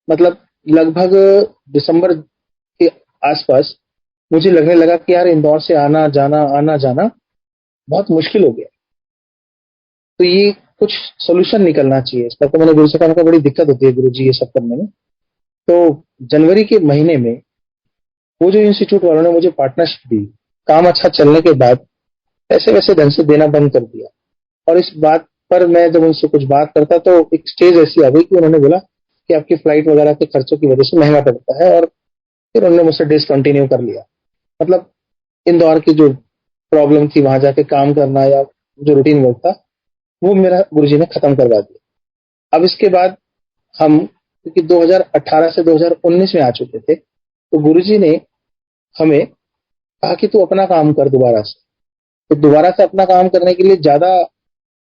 मतलब लगभग दिसंबर के आसपास मुझे लगने लगा कि यार इंदौर से आना जाना बहुत मुश्किल हो गया। तो ये कुछ सोल्यूशन निकलना चाहिए इसका। तो मैंने गुरु से कहा बड़ी दिक्कत होती है गुरु जी ये सब करने में। तो जनवरी के महीने में वो जो इंस्टीट्यूट वालों ने मुझे पार्टनरशिप दी, काम अच्छा चलने के बाद पैसे वैसे ढंग से देना बंद कर दिया। और इस बात पर मैं जब उनसे कुछ बात करता तो एक स्टेज ऐसी आ गई कि उन्होंने बोला कि आपकी फ्लाइट वगैरह के खर्चों की वजह से महंगा पड़ता है, और फिर उन्होंने मुझसे डिसकंटिन्यू कर लिया। मतलब इंदौर की जो प्रॉब्लम थी वहां जाके काम करना या जो रूटीन वर्क था, वो मेरा गुरुजी ने खत्म करवा दिया। अब इसके बाद हम, क्योंकि 2018 से 2019 में आ चुके थे, तो गुरुजी ने हमें कहा कि तू अपना काम कर दोबारा से। तो दोबारा से अपना काम करने के लिए ज्यादा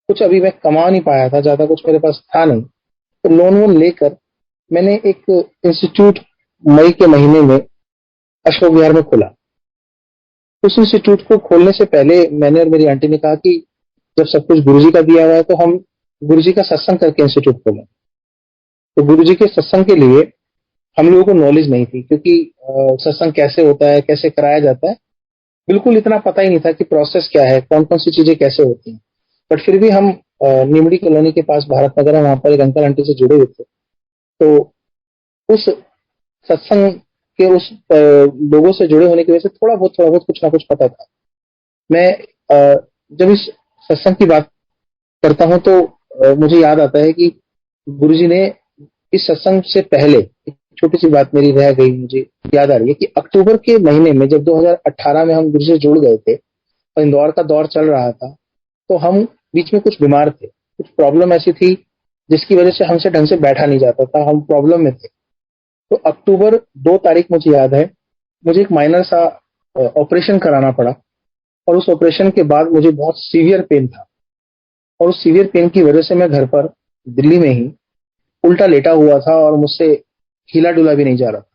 कुछ अभी मैं कमा नहीं पाया था, ज्यादा कुछ मेरे पास था नहीं। तो लोन वोन लेकर मैंने एक इंस्टीट्यूट मई के महीने में अशोक विहार में खोला। उस इंस्टीट्यूट को खोलने से पहले मैंने और मेरी आंटी ने कहा कि जब सब कुछ गुरुजी का दिया हुआ है तो हम गुरुजी का सत्संग करके इंस्टीट्यूट खोलें। तो गुरुजी के सत्संग के लिए हम लोगों को नॉलेज नहीं थी, क्योंकि सत्संग कैसे होता है, कैसे कराया जाता है, बिल्कुल इतना पता ही नहीं था कि प्रोसेस क्या है, कौन कौन सी चीजें कैसे होती हैं। बट फिर भी हम निमड़ी कॉलोनी के पास भारत नगर है, वहां पर एक अंकल आंटी से जुड़े हुए थे। तो उस सत्संग के उस लोगों से जुड़े होने की वजह से थोड़ा बहुत कुछ ना कुछ पता था। मैं जब इस सत्संग की बात करता हूं तो मुझे याद आता है कि गुरुजी ने इस सत्संग से पहले एक छोटी सी बात मेरी रह गई, मुझे याद आ रही है कि अक्टूबर के महीने में जब 2018 में हम गुरु से जुड़ गए थे और इंदौर का दौर चल रहा था, तो हम बीच में कुछ बीमार थे, कुछ प्रॉब्लम ऐसी थी जिसकी वजह से हमसे ढंग से बैठा नहीं जाता था, हम प्रॉब्लम में थे। तो अक्टूबर 2 तारीख मुझे याद है, मुझे एक माइनर सा ऑपरेशन कराना पड़ा। और उस ऑपरेशन के बाद मुझे बहुत सीवियर पेन था, और उस सीवियर पेन की वजह से मैं घर पर दिल्ली में ही उल्टा लेटा हुआ था और मुझसे हिला डुला भी नहीं जा रहा था।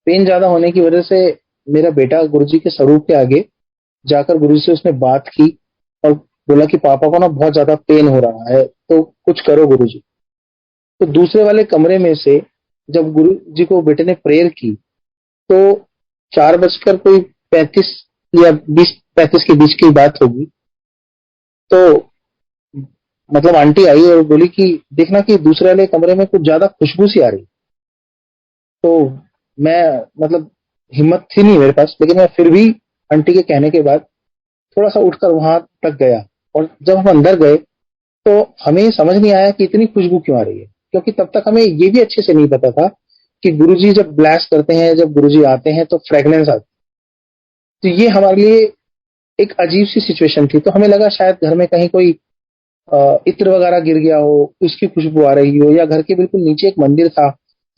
पेन ज्यादा होने की वजह से मेरा बेटा गुरुजी के स्वरूप के आगे जाकर गुरुजी से उसने बात की और बोला कि पापा को ना बहुत ज्यादा पेन हो रहा है, तो कुछ करो गुरुजी। तो दूसरे वाले कमरे में से जब गुरु जी को बेटे ने प्रेयर की, तो 4 बजकर कोई 35 या 20-35 के बीच की बात होगी। तो मतलब आंटी आई और बोली कि देखना कि दूसरे वाले कमरे में कुछ ज्यादा खुशबू सी आ रही। तो मैं मतलब हिम्मत थी नहीं मेरे पास, लेकिन मैं फिर भी आंटी के कहने के बाद थोड़ा सा उठकर वहां तक गया। और जब हम अंदर गए तो हमें समझ नहीं आया कि इतनी खुशबू क्यों आ रही है, क्योंकि तब तक हमें ये भी अच्छे से नहीं पता था कि गुरुजी जब ब्लास्ट करते हैं, जब गुरुजी आते हैं तो फ्रेग्रेंस आती है। तो ये हमारे लिए एक अजीब सी सिचुएशन थी। तो हमें लगा शायद घर में कहीं कोई इत्र वगैरह गिर गया हो, उसकी खुशबू आ रही हो, या घर के बिल्कुल नीचे एक मंदिर था,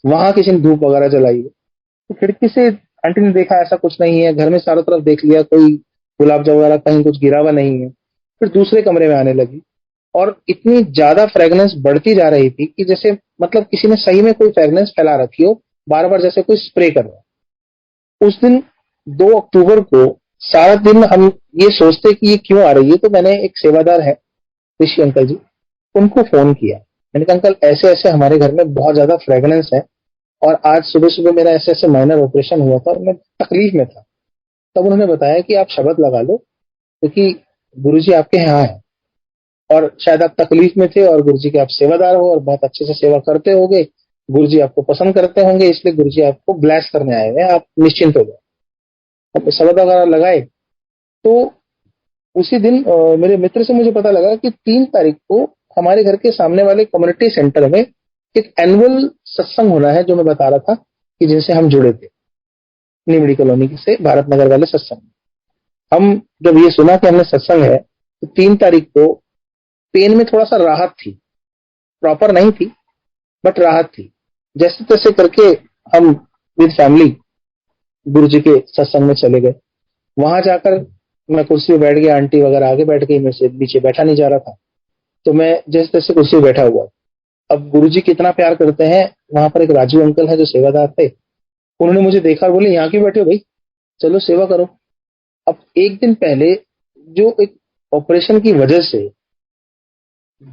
वहां किसी ने धूप वगैरह जलाई हो। तो खिड़की से आंटी ने देखा ऐसा कुछ नहीं है, घर में चारों तरफ देख लिया, कोई गुलाब जल वगैरह कहीं कुछ गिरा हुआ नहीं है। फिर दूसरे कमरे में आने लगी, और इतनी ज्यादा फ्रेग्रेंस बढ़ती जा रही थी कि जैसे मतलब किसी ने सही में कोई फ्रेग्रेंस फैला रखी हो, बार बार जैसे कोई स्प्रे कर रहा है। उस दिन 2 अक्टूबर को सारा दिन हम ये सोचते कि ये क्यों आ रही है। तो मैंने एक सेवादार है ऋषि अंकल जी, उनको फोन किया। मैंने कहा अंकल ऐसे ऐसे हमारे घर में बहुत ज्यादा फ्रेग्रेंस है, और आज सुबह सुबह मेरा ऐसे ऐसे माइनर ऑपरेशन हुआ था और मैं तकलीफ में था। तब उन्होंने बताया कि आप शब्द लगा लो, क्योंकि गुरुजी आपके यहाँ है, और शायद आप तकलीफ में थे और गुरुजी के आप सेवादार हो और बहुत अच्छे से सेवा करते होगे, गुरुजी आपको पसंद करते होंगे, इसलिए गुरुजी आपको ब्लेस करने आए हैं, आप निश्चिंत हो जाए। अब शब्द वगैरह लगाए, तो उसी दिन मेरे मित्र से मुझे पता लगा कि 3 तारीख को हमारे घर के सामने वाले कम्युनिटी सेंटर में एक एनुअल सत्संग होना है, जो मैं बता रहा था कि जिनसे हम जुड़े थे, निमड़ी कॉलोनी से भारत नगर वाले सत्संग। हम जब ये सुना कि हमने सत्संग है, तो 3 तारीख को पेन में थोड़ा सा राहत थी, प्रॉपर नहीं थी बट राहत थी। जैसे तैसे करके हम विद फैमिली गुरु जी के सत्संग में चले गए। वहां जाकर मैं कुर्सी पे बैठ गया, आंटी वगैरह आगे बैठ गई, मेरे से पीछे बैठा नहीं जा रहा था, तो मैं जैसे तैसे कुर्सी पे बैठा हुआ। अब गुरु जी कितना प्यार करते हैं, वहां पर एक राजू अंकल है जो सेवादार थे, उन्होंने मुझे देखा और बोले, यहाँ क्यों बैठे हो भाई, चलो सेवा करो। अब एक दिन पहले जो एक ऑपरेशन की वजह से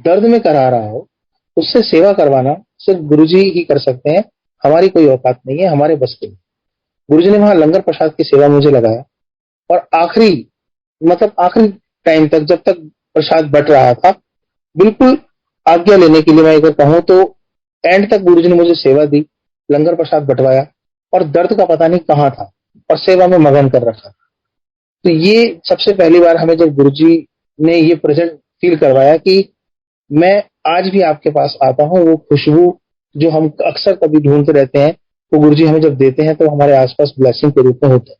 दर्द में करा रहा हो, उससे सेवा करवाना सिर्फ गुरुजी ही कर सकते हैं, हमारी कोई औकात नहीं है, हमारे बस की नहीं। गुरुजी ने वहां लंगर प्रसाद की सेवा मुझे लगाया, और आखिरी मतलब आखिरी टाइम तक, जब तक प्रसाद बट रहा था, बिल्कुल आज्ञा लेने के लिए मैं अगर कहूँ तो एंड तक गुरुजी ने मुझे सेवा दी, लंगर प्रसाद बंटवाया, और दर्द का पता नहीं कहाँ था, और सेवा में मगन कर रखा। तो ये सबसे पहली बार हमें जब गुरुजी ने ये प्रेजेंट फील करवाया कि मैं आज भी आपके पास आता हूँ, वो खुशबू जो हम अक्सर कभी ढूंढते रहते हैं, वो गुरुजी हमें जब देते हैं तो हमारे आसपास ब्लेसिंग के रूप में होते हैं।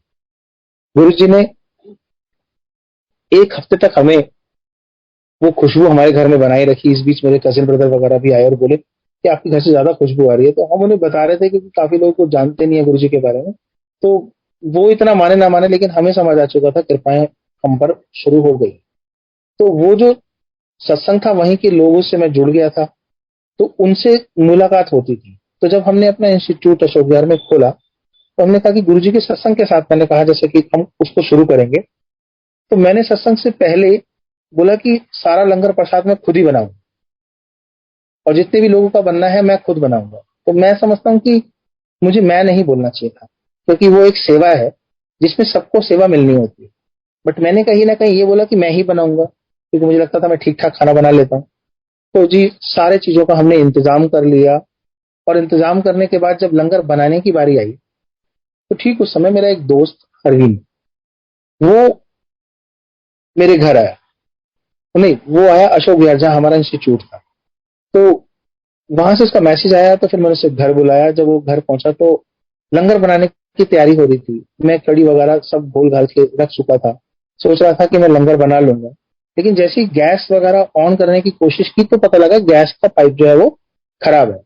गुरुजी ने 1 हफ्ते तक हमें वो खुशबू हमारे घर में बनाई रखी। इस बीच मेरे कजिन ब्रदर वगैरह भी आए और बोले कि आपके घर से ज्यादा खुशबू आ रही है, तो हम उन्हें बता रहे थे क्योंकि काफी लोग को जानते नहीं है गुरुजी के बारे में, तो वो इतना माने ना माने, लेकिन हमें समझ आ चुका था कृपाएं हम पर शुरू हो गई। तो वो जो सत्संग था, वहीं के लोगों से मैं जुड़ गया था, तो उनसे मुलाकात होती थी। तो जब हमने अपना इंस्टीट्यूट अशोक विहार में खोला, तो हमने कहा कि गुरुजी के सत्संग के साथ, मैंने कहा जैसे कि हम उसको शुरू करेंगे, तो मैंने सत्संग से पहले बोला कि सारा लंगर प्रसाद मैं खुद ही बनाऊं, और जितने भी लोगों का बनना है मैं खुद बनाऊंगा। तो मैं समझता हूँ कि मुझे मैं नहीं बोलना चाहिए था, क्योंकि वो एक सेवा है जिसमें सबको सेवा मिलनी होती है, बट मैंने कहीं ना कहीं ये बोला कि मैं ही बनाऊंगा, क्योंकि मुझे लगता था मैं ठीक ठाक खाना बना लेता हूँ। तो जी, सारे चीजों का हमने इंतजाम कर लिया, और इंतजाम करने के बाद जब लंगर बनाने की बारी आई, तो ठीक उस समय मेरा एक दोस्त अरविंद, वो मेरे घर आया। नहीं, वो आया अशोक विहार जहाँ हमारा इंस्टीट्यूट था। तो वहां से उसका मैसेज आया, तो फिर मैंने उसे घर बुलाया। जब वो घर पहुंचा तो लंगर बनाने की तैयारी हो रही थी, मैं कड़ी वगैरह सब घोल घाल के रख चुका था, सोच रहा था कि मैं लंगर बना लूंगा। लेकिन जैसे ही गैस वगैरह ऑन करने की कोशिश की, तो पता लगा गैस का पाइप जो है वो खराब है,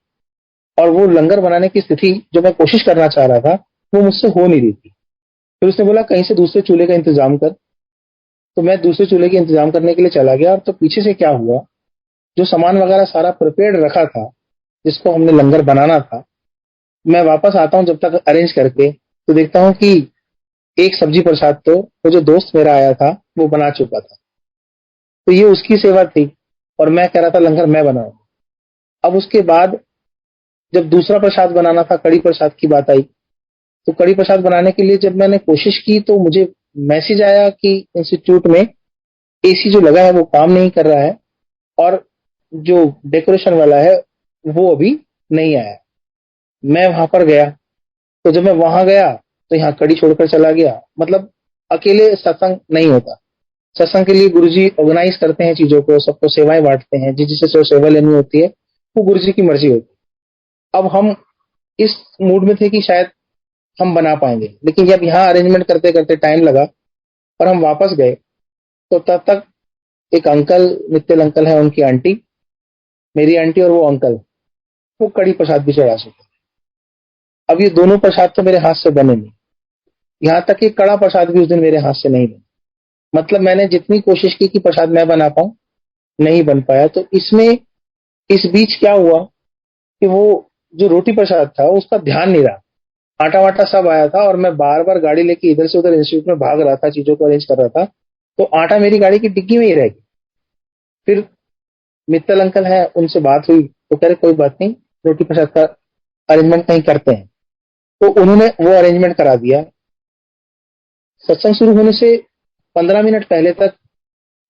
और वो लंगर बनाने की स्थिति जो मैं कोशिश करना चाह रहा था, वो मुझसे हो नहीं रही थी। फिर उसने बोला कहीं से दूसरे चूल्हे का इंतजाम कर। तो मैं दूसरे चूल्हे के इंतजाम करने के लिए चला गया, और तो पीछे से क्या हुआ, जो सामान वगैरह सारा प्रिपेयर्ड रखा था, जिसको हमने लंगर बनाना था, मैं वापस आता हूँ जब तक अरेंज करके, तो देखता हूँ कि एक सब्जी प्रसाद तो वो जो दोस्त मेरा आया था वो बना चुका था। तो ये उसकी सेवा थी, और मैं कह रहा था लंगर मैं बनाऊंगा। अब उसके बाद जब दूसरा प्रसाद बनाना था, कड़ी प्रसाद की बात आई, तो कड़ी प्रसाद बनाने के लिए जब मैंने कोशिश की, तो मुझे मैसेज आया कि इंस्टीट्यूट में एसी जो लगा है वो काम नहीं कर रहा है, और जो डेकोरेशन वाला है वो अभी नहीं आया। मैं वहां पर गया, तो जब मैं वहां गया तो यहाँ कड़ी छोड़कर चला गया। मतलब अकेले सत्संग नहीं होता, सत्संग के लिए गुरुजी ऑर्गेनाइज करते हैं चीजों को, सबको सेवाएं बांटते हैं, जिसे जो सेवा लेनी होती है वो गुरुजी की मर्जी होती है। अब हम इस मूड में थे कि शायद हम बना पाएंगे, लेकिन जब यहाँ अरेंजमेंट करते करते टाइम लगा और हम वापस गए, तो तब तक एक अंकल, मित्तल अंकल है, उनकी आंटी, मेरी आंटी और वो अंकल, वो कड़ी प्रसाद भी चढ़ा चुके। अब ये दोनों प्रसाद तो मेरे हाथ से बने नहीं, यहाँ तक कि कड़ा प्रसाद भी उस दिन मेरे हाथ से नहीं बना। मतलब मैंने जितनी कोशिश की कि प्रसाद मैं बना पाऊं, नहीं बन पाया। तो इसमें इस बीच क्या हुआ कि वो जो रोटी प्रसाद था उसका ध्यान नहीं रहा, आटा वाटा सब आया था, और मैं बार बार गाड़ी लेके इधर से उधर इंस्टीट्यूट में भाग रहा था, चीजों को अरेंज कर रहा था, तो आटा मेरी गाड़ी की डिग्गी में ही रह गया। फिर मित्तल अंकल है, उनसे बात हुई, तो कह रहे कोई बात नहीं, रोटी प्रसाद का अरेंजमेंट कहीं करते हैं। तो उन्होंने वो अरेंजमेंट करा दिया। सत्संग शुरू होने से 15 मिनट पहले तक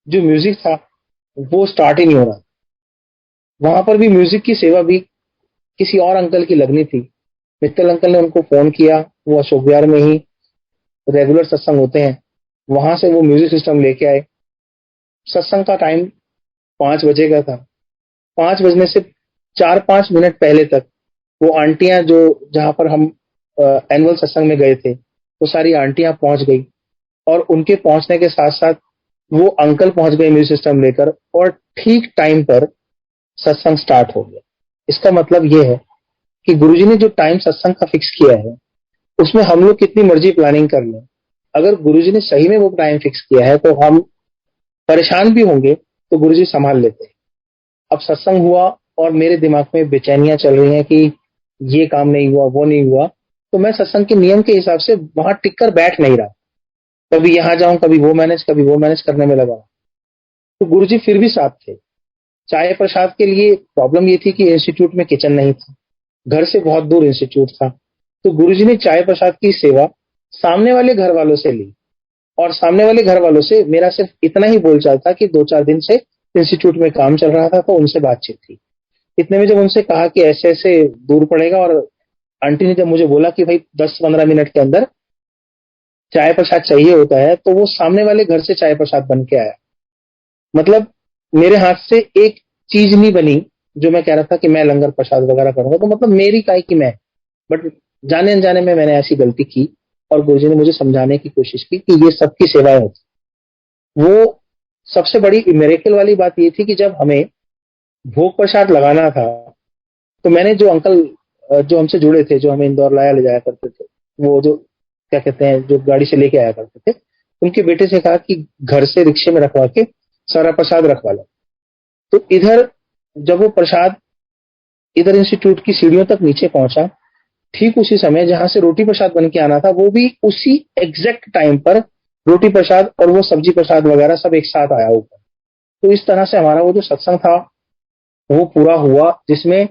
जो म्यूजिक था वो स्टार्ट ही नहीं हो रहा। वहां पर भी म्यूजिक की सेवा भी किसी और अंकल की लगनी थी। मित्तल अंकल ने उनको फोन किया, वो अशोक विहार में ही रेगुलर सत्संग होते हैं, वहां से वो म्यूजिक सिस्टम लेके आए। सत्संग का टाइम 5 बजे का था। 5 बजने से 4-5 मिनट पहले तक वो आंटियां जो जहां पर हम एनुअल सत्संग में गए थे, वो सारी आंटियां पहुंच गई और उनके पहुंचने के साथ साथ वो अंकल पहुंच गए म्यूजिक सिस्टम लेकर और ठीक टाइम पर सत्संग स्टार्ट हो गया। इसका मतलब ये है कि गुरुजी ने जो टाइम सत्संग का फिक्स किया है, उसमें हम लोग कितनी मर्जी प्लानिंग कर लें, अगर गुरुजी ने सही में वो टाइम फिक्स किया है तो हम परेशान भी होंगे तो गुरुजी संभाल लेते हैं। अब सत्संग हुआ और मेरे दिमाग में बेचैनियां चल रही हैं कि ये काम नहीं हुआ, वो नहीं हुआ, तो मैं सत्संग के नियम के हिसाब से वहां टिक कर बैठ नहीं रहा। कभी यहाँ जाऊं, कभी वो मैनेज करने में लगा। तो गुरुजी फिर भी साथ थे। चाय प्रसाद के लिए प्रॉब्लम ये थी कि इंस्टीट्यूट में किचन नहीं था, घर से बहुत दूर इंस्टीट्यूट था। तो गुरुजी ने चाय प्रसाद की सेवा सामने वाले घर वालों से ली और सामने वाले घर वालों से मेरा सिर्फ इतना ही बोलचाल था कि 2-4 दिन से इंस्टीट्यूट में काम चल रहा था, तो उनसे बातचीत थी। इतने में जब उनसे कहा कि ऐसे ऐसे दूर पड़ेगा, और आंटी ने जब मुझे बोला कि भाई 10-15 मिनट के अंदर चाय प्रसाद चाहिए होता है, तो वो सामने वाले घर से चाय प्रसाद बन के आया। मतलब मेरे हाथ से एक चीज नहीं बनी जो मैं कह रहा था कि मैं लंगर प्रसाद वगैरह करूंगा, तो मतलब मेरी काय की मैं, बट जाने अनजाने में मैंने ऐसी गलती की और गुरुजी ने मुझे समझाने की कोशिश की कि ये सबकी सेवाएं होती। वो सबसे बड़ी मिरेकल वाली बात ये थी कि जब हमें भोग प्रसाद लगाना था, तो मैंने जो अंकल जो हमसे जुड़े थे, जो हमें इंदौर लाया ले जाया करते थे, वो जो क्या कहते हैं, जो गाड़ी से लेके आया करते थे, उनके बेटे से कहा कि घर से रिक्शे में रखवा के सारा प्रसाद रखवा लो। तो इधर जब वो प्रसाद इधर इंस्टीट्यूट की सीढ़ियों तक नीचे पहुंचा, ठीक उसी समय जहां से रोटी प्रसाद बन के आना था, वो भी उसी एग्जैक्ट टाइम पर रोटी प्रसाद और वो सब्जी प्रसाद वगैरह सब एक साथ आया ऊपर। तो इस तरह से हमारा वो जो सत्संग था वो पूरा हुआ, जिसमें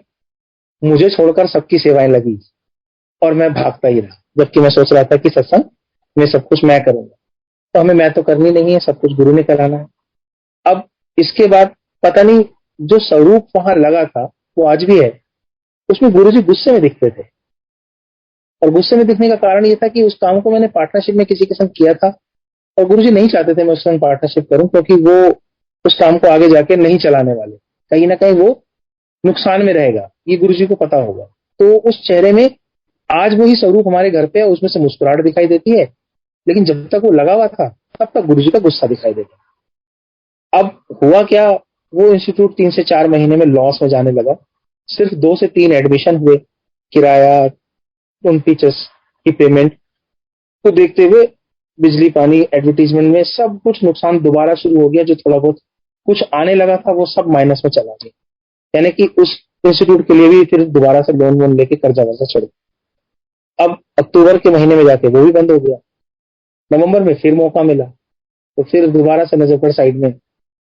मुझे छोड़कर सबकी सेवाएं लगी और मैं भागता ही रहा, जबकि मैं सोच रहा था कि सत्संग में सब कुछ मैं करूंगा। तो हमें मैं तो करनी नहीं है, सब कुछ गुरु ने कराना है। अब इसके बाद पता नहीं, जो स्वरूप वहां लगा था वो आज भी है। उसमें गुरु जी गुस्से में दिखते थे, और गुस्से में दिखने का कारण ये था कि उस काम को मैंने पार्टनरशिप में किसी के संग किया था और गुरु जी नहीं चाहते थे मैं उसके संग पार्टनरशिप करूं, क्योंकि वो उस काम को आगे जाके नहीं चलाने वाले, कहीं ना कहीं वो नुकसान में रहेगा, ये गुरु जी को पता होगा। तो उस चेहरे में आज वही स्वरूप हमारे घर पे है, उसमें से मुस्कुराहट दिखाई देती है, लेकिन जब तक वो लगा हुआ था तब तक गुरु जी का गुस्सा दिखाई देता। अब हुआ क्या, वो इंस्टीट्यूट 3 से 4 महीने में लॉस में जाने लगा। सिर्फ 2 से 3 एडमिशन हुए, किराया, उन टीचर्स की पेमेंट को देखते हुए बिजली पानी एडवर्टीजमेंट में सब कुछ नुकसान दोबारा शुरू हो गया। जो थोड़ा बहुत कुछ आने लगा था वो सब माइनस में चला गया, यानी कि उस इंस्टीट्यूट के लिए भी फिर दोबारा से लोन वोन लेके कर्जा वर्जा चढ़ गया। अब अक्टूबर के महीने में जाके वो भी बंद हो गया। नवंबर में फिर मौका मिला, तो फिर दोबारा से नजफगढ़ साइड में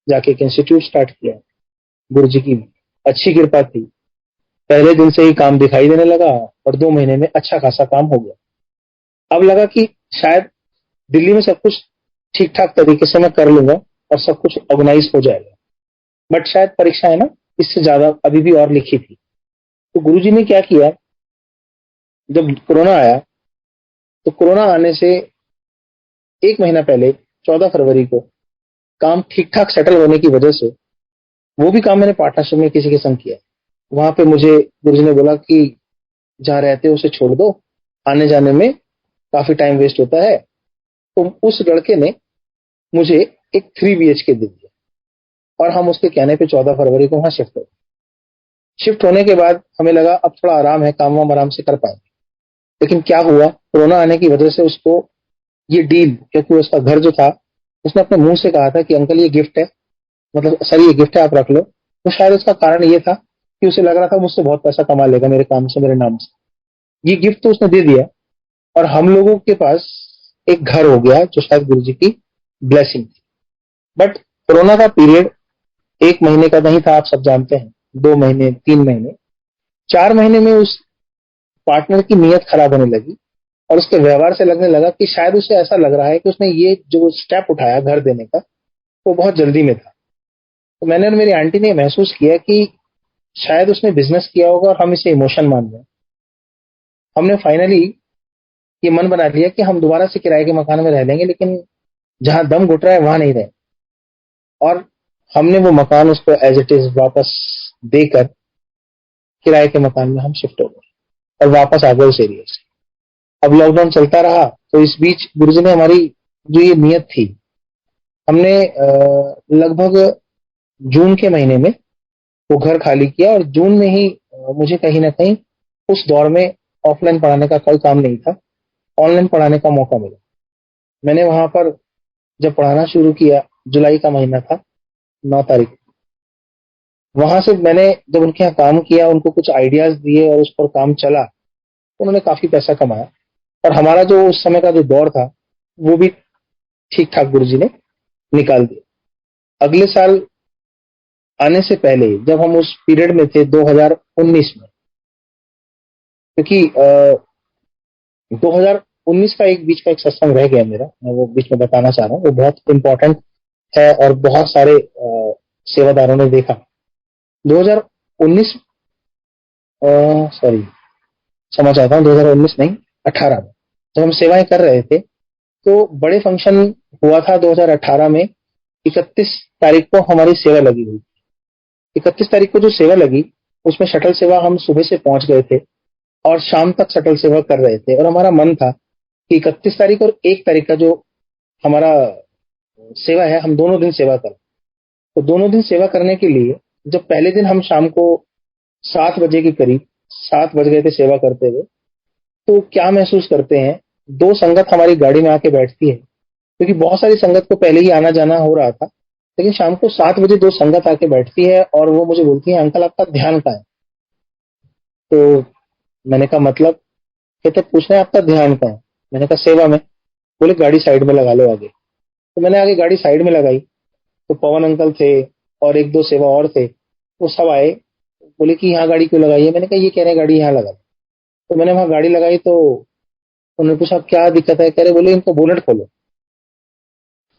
जाके एक इंस्टीट्यूट स्टार्ट किया। गुरु जी की अच्छी कृपा थी, पहले दिन से ही काम दिखाई देने लगा और 2 महीने में अच्छा खासा काम हो गया। अब लगा कि शायद दिल्ली में सब कुछ ठीक ठाक तरीके से मैं कर लूंगा और सब कुछ ऑर्गेनाइज हो जाएगा, बट शायद परीक्षा है ना, इससे ज्यादा अभी भी और लिखी थी। तो गुरुजी ने क्या किया, जब कोरोना आया, तो कोरोना आने से 1 महीना पहले 14 फरवरी को काम ठीक ठाक सेटल होने की वजह से वो भी काम मैंने पार्टनरशिप में किसी के संग किया। वहां पे मुझे गुरुजी ने बोला कि जहां रहते हो उसे छोड़ दो, आने जाने में काफी टाइम वेस्ट होता है। तो उस लड़के ने मुझे एक 3 BHK दे दिया और हम उसके कहने पे 14 फरवरी को वहां शिफ्ट हो गए। शिफ्ट होने के बाद हमें लगा अब थोड़ा आराम है, काम वाम आराम से कर पाएंगे। लेकिन क्या हुआ, कोरोना आने की वजह से उसको ये डील, क्योंकि उसका घर जो था, उसने अपने मुंह से कहा था कि अंकल ये गिफ्ट है, मतलब सर ये गिफ्ट है आप रख लो। तो शायद उसका कारण ये था कि उसे लग रहा था मुझसे बहुत पैसा कमा लेगा मेरे काम से, मेरे नाम से। ये गिफ्ट तो उसने दे दिया और हम लोगों के पास एक घर हो गया, जो शायद गुरु जी की ब्लेसिंग थी। बट कोरोना का पीरियड 1 महीने का नहीं था, आप सब जानते हैं, 2 महीने, 3 महीने, 4 महीने में उस पार्टनर की नीयत खराब होने लगी और उसके व्यवहार से लगने लगा कि शायद उसे ऐसा लग रहा है कि उसने ये जो स्टेप उठाया घर देने का, वो बहुत जल्दी में था। तो मैंने और मेरी आंटी ने महसूस किया कि शायद उसने बिजनेस किया होगा और हम इसे इमोशन मान रहे हैं। हमने फाइनली ये मन बना लिया कि हम दोबारा से किराए के मकान में रह लेंगे, लेकिन जहां दम घुट रहा है वहां नहीं रहे। और हमने वो मकान उसको एज इट इज वापस देकर किराए के मकान में हम शिफ्ट हो गए और वापस आ गए उस एरिया से। अब लॉकडाउन चलता रहा, तो इस बीच गुरुजी ने हमारी जो ये नियत थी, हमने लगभग जून के महीने में वो घर खाली किया और जून में ही मुझे कहीं ना कहीं उस दौर में ऑफलाइन पढ़ाने का कोई काम नहीं था, ऑनलाइन पढ़ाने का मौका मिला। मैंने वहां पर जब पढ़ाना शुरू किया, जुलाई का महीना था, 9 तारीख, वहां से मैंने जब उनके यहाँ काम किया, उनको कुछ आइडियाज दिए और उस पर काम चला, तो उन्होंने काफी पैसा कमाया। और हमारा जो उस समय का जो दौर था वो भी ठीक ठाक गुरुजी ने निकाल दिया। अगले साल आने से पहले जब हम उस पीरियड में थे 2019 में, क्योंकि 2019 का एक बीच का एक सत्संग रह गया मेरा, मैं वो बीच में बताना चाह रहा हूँ, वो बहुत इंपॉर्टेंट है और बहुत सारे सेवादारों ने देखा। 2019 सॉरी क्षमा चाहता हूँ, 2019 नहीं, 18 में जब हम सेवाएं कर रहे थे, तो बड़े फंक्शन हुआ था 2018 में। 31 तारीख को हमारी सेवा लगी हुई। 31 तारीख को जो सेवा लगी, उसमें शटल सेवा हम सुबह से पहुंच गए थे और शाम तक शटल सेवा कर रहे थे। और हमारा मन था कि 31 तारीख और 1 तारीख का जो हमारा सेवा है, हम दोनों दिन सेवा करें। तो दोनों दिन सेवा करने के लिए जब पहले दिन हम शाम को 7 बजे के करीब, 7 बज गए थे सेवा करते हुए, तो क्या महसूस करते हैं, दो संगत हमारी गाड़ी में आके बैठती है, क्योंकि बहुत सारी संगत को पहले ही आना जाना हो रहा था, लेकिन शाम को 7 बजे दो संगत आके बैठती है और वो मुझे बोलती है, अंकल आपका ध्यान कहाँ है? तो मैंने कहा मतलब? कहते पूछ रहे हैं आपका ध्यान कहाँ है? मैंने कहा सेवा में। बोले गाड़ी साइड में लगा लो आगे। तो मैंने आगे गाड़ी साइड में लगाई, तो पवन अंकल थे और एक दो सेवा और थे, वो सब आए। बोले कि यहाँ गाड़ी क्यों लगाई है? मैंने कहा ये कह रहे हैं गाड़ी यहाँ लगा। तो मैंने वहां गाड़ी लगाई, तो उन्होंने पूछा क्या दिक्कत है? कह रहे बोले इनको बोनट खोलो।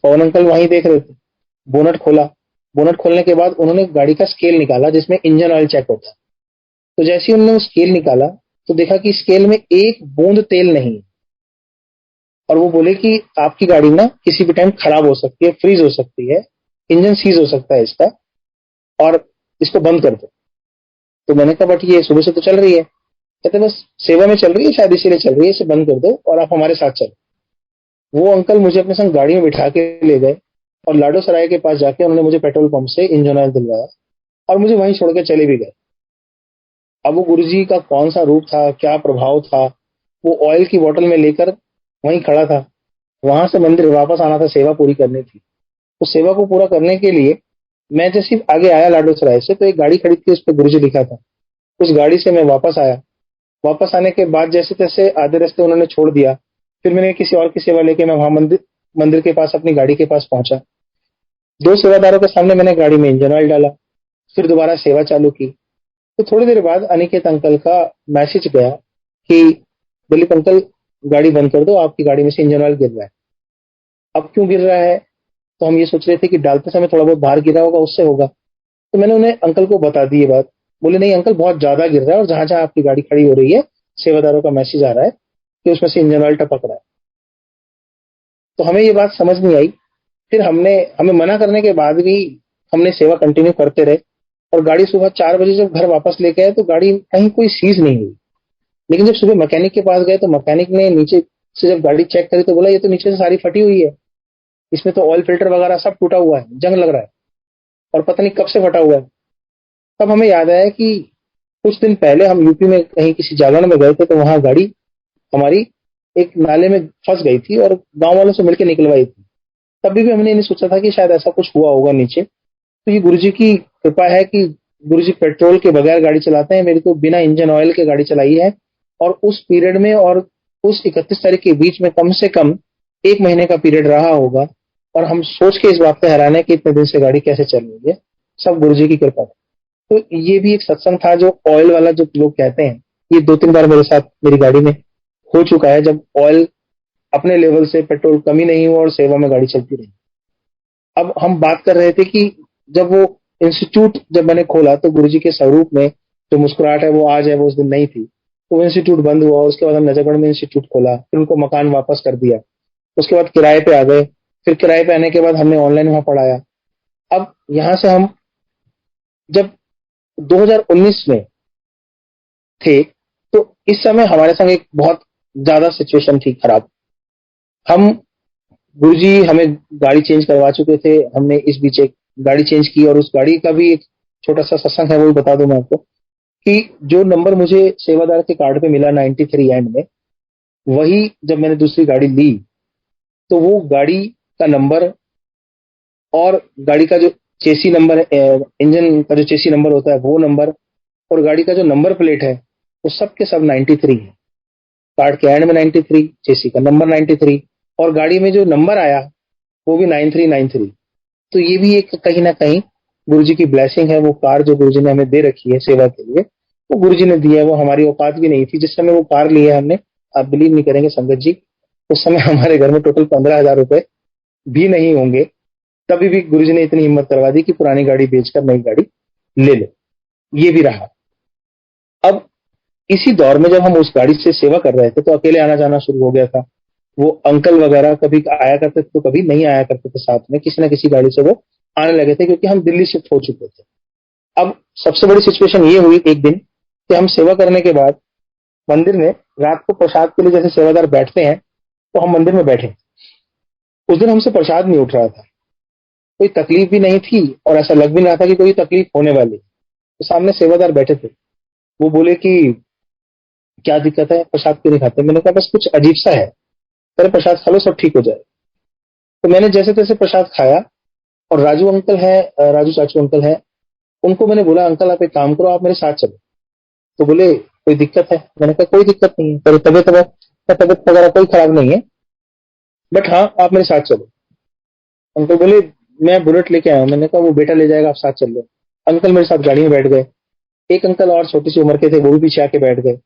पवन अंकल वहीं देख रहे थे, बोनट खोला। बोनट खोलने के बाद उन्होंने गाड़ी का स्केल निकाला जिसमें इंजन ऑयल चेक होता है। तो जैसे ही उन्होंने स्केल निकाला, तो देखा कि स्केल में एक बूंद तेल नहीं। और वो बोले कि आपकी गाड़ी ना किसी भी टाइम खराब हो सकती है, फ्रीज हो सकती है, इंजन सीज हो सकता है इसका, और इसको बंद कर दो। तो मैंने कहा बट ये सुबह से तो चल रही है। कहते बस सेवा में चल रही है, शायद इसीलिए चल रही है, इसे बंद कर दो और आप हमारे साथ चलो। वो अंकल मुझे अपने संग गाड़ी में बिठा के ले गए और लाडो सराय के पास जाके उन्होंने मुझे पेट्रोल पंप से इंजन ऑयल दिलवाया और मुझे वहीं छोड़ के चले भी गए। अब वो गुरुजी का कौन सा रूप था, क्या प्रभाव था, वो ऑयल की बोतल में लेकर वहीं खड़ा था। वहां से मंदिर वापस आना था, सेवा पूरी करनी थी। तो सेवा को पूरा करने के लिए मैं जैसे आगे आया लाडो सराय से, तो एक गाड़ी खड़ी थी, उस पर गुरुजी लिखा था। उस गाड़ी से मैं वापस आया। वापस आने के बाद जैसे तैसे आधे रास्ते उन्होंने छोड़ दिया। फिर मैंने किसी और की सेवा लेके मैं वहां मंदिर मंदिर के पास अपनी गाड़ी के पास पहुंचा। दो सेवादारों के सामने मैंने गाड़ी में इंजन ऑयल डाला, फिर दोबारा सेवा चालू की। तो थोड़ी देर बाद अनिकेत अंकल का मैसेज गया कि दिलीप अंकल गाड़ी बंद कर दो, आपकी गाड़ी में से इंजन ऑयल गिर रहा है। अब क्यों गिर रहा है? तो हम ये सोच रहे थे कि डालते समय थोड़ा बहुत बाहर गिरा होगा, उससे होगा। तो मैंने उन्हें अंकल को बता दी ये बात। बोले नहीं अंकल, बहुत ज्यादा गिर रहा है और जहां जहां आपकी गाड़ी खड़ी हो रही है सेवादारों का मैसेज आ रहा है कि उसमें से इंजन ऑयल टपक रहा है। तो हमें ये बात समझ नहीं आई। फिर हमें मना करने के बाद भी हमने सेवा कंटिन्यू करते रहे और गाड़ी सुबह 4 बजे जब घर वापस लेके आए, तो गाड़ी कहीं कोई सीज नहीं हुई। लेकिन जब सुबह मैकेनिक के पास गए, तो मैकेनिक ने नीचे से जब गाड़ी चेक करी, तो बोला ये तो नीचे से सारी फटी हुई है, इसमें तो ऑयल फिल्टर वगैरह सब टूटा हुआ है, जंग लग रहा है और पता नहीं कब से फटा हुआ है। तब हमें याद आया कि कुछ दिन पहले हम यूपी में कहीं किसी जागरण में गए थे, तो वहां गाड़ी हमारी एक नाले में फंस गई थी और गांव वालों से मिलकर निकलवाई थी। तभी भी हमने नहीं सोचा था कि शायद ऐसा कुछ हुआ होगा नीचे। तो ये गुरुजी की कृपा है कि गुरुजी पेट्रोल के बगैर गाड़ी चलाते हैं। मेरी तो बिना इंजन ऑयल के गाड़ी चलाई है और उस पीरियड में और उस 31 तारीख के बीच में कम से कम 1 महीने का पीरियड रहा होगा। और हम सोच के इस बात पे हैरान है कि इतने दिन से गाड़ी कैसे चल रही है, सब गुरुजी की कृपा है। तो ये भी एक सत्संग था जो ऑयल वाला जो लोग कहते हैं, ये 2-3 बार मेरे साथ मेरी गाड़ी में हो चुका है, जब ऑयल अपने लेवल से पेट्रोल कमी नहीं हुआ और सेवा में गाड़ी चलती रही। अब हम बात कर रहे थे कि जब वो इंस्टीट्यूट जब मैंने खोला तो गुरुजी के स्वरूप में जो मुस्कुराहट है वो आज है, वो उस दिन नहीं थी। तो वो इंस्टीट्यूट बंद हुआ, उसके बाद हम नजरगढ़ में इंस्टीट्यूट खोला, फिर उनको मकान वापस कर दिया, उसके बाद किराए पे आ गए, फिर किराए पे आने के बाद हमने ऑनलाइन वहां पढ़ाया। अब यहाँ से हम जब 2019 में थे, तो इस समय हमारे संग एक बहुत ज्यादा सिचुएशन थी खराब। हम गुरुजी हमें गाड़ी चेंज करवा चुके थे, हमने इस बीच एक गाड़ी चेंज की, और उस गाड़ी का भी एक छोटा सा सत्संग है, वो भी बता दूं मैं आपको कि जो नंबर मुझे सेवादार के कार्ड पे मिला 93 एंड में, वही जब मैंने दूसरी गाड़ी ली तो वो गाड़ी का नंबर और गाड़ी का जो चेसी नंबर है, इंजन का जो चेसी नंबर होता है वो नंबर, और गाड़ी का जो नंबर प्लेट है वो सब के सब 93 है। कार्ड के एंड में 93, चेसी का नंबर 93, और गाड़ी में जो नंबर आया वो भी 9393। तो ये भी एक कहीं ना कहीं गुरुजी की ब्लेसिंग है। वो कार जो गुरुजी ने हमें दे रखी है सेवा के लिए, वो गुरुजी ने दी है, वो हमारी औकात भी नहीं थी। जिस समय वो कार ली है हमने, आप बिलीव नहीं करेंगे संगत जी, उस समय हमारे घर में टोटल 15,000 रुपए भी नहीं होंगे। तभी भी गुरुजी ने इतनी हिम्मत करवा दी कि पुरानी गाड़ी बेचकर नई गाड़ी ले लो। ये भी रहा। अब इसी दौर में जब हम उस गाड़ी से सेवा कर रहे थे तो अकेले आना जाना शुरू हो गया था। वो अंकल वगैरह कभी आया करते थे तो कभी नहीं आया करते थे साथ में, किसी ना किसी गाड़ी से वो आने लगे थे, क्योंकि हम दिल्ली शिफ्ट हो चुके थे। अब सबसे बड़ी सिचुएशन ये हुई एक दिन कि हम सेवा करने के बाद मंदिर में रात को प्रसाद के लिए जैसे सेवादार बैठते हैं, तो हम मंदिर में बैठे। उस दिन हमसे प्रसाद नहीं उठ रहा था, कोई तकलीफ भी नहीं थी और ऐसा लग भी नहीं रहा था कि कोई तकलीफ होने वाली। तो सामने सेवादार बैठे थे, वो बोले कि क्या दिक्कत है, प्रसाद क्यों नहीं खाते? मैंने कहा बस कुछ अजीब सा है। अरे प्रसाद खा लो, सब ठीक हो जाए। तो मैंने जैसे तैसे प्रसाद खाया, और राजू अंकल है, राजू चाचू अंकल है, उनको मैंने बोला अंकल आप एक काम करो, आप मेरे साथ चलो। तो बोले कोई दिक्कत है? मैंने कहा कोई दिक्कत नहीं है, तेरी तबियत वगैरह कोई खराब नहीं है, बट हाँ आप मेरे साथ चलो। अंकल बोले मैं बुलेट लेके आया हूं। मैंने कहा वो बेटा ले जाएगा, आप साथ चल लो। अंकल मेरे साथ गाड़ी में बैठ गए। एक अंकल और छोटी सी उम्र के थे, वो भी पीछे आके बैठ गए।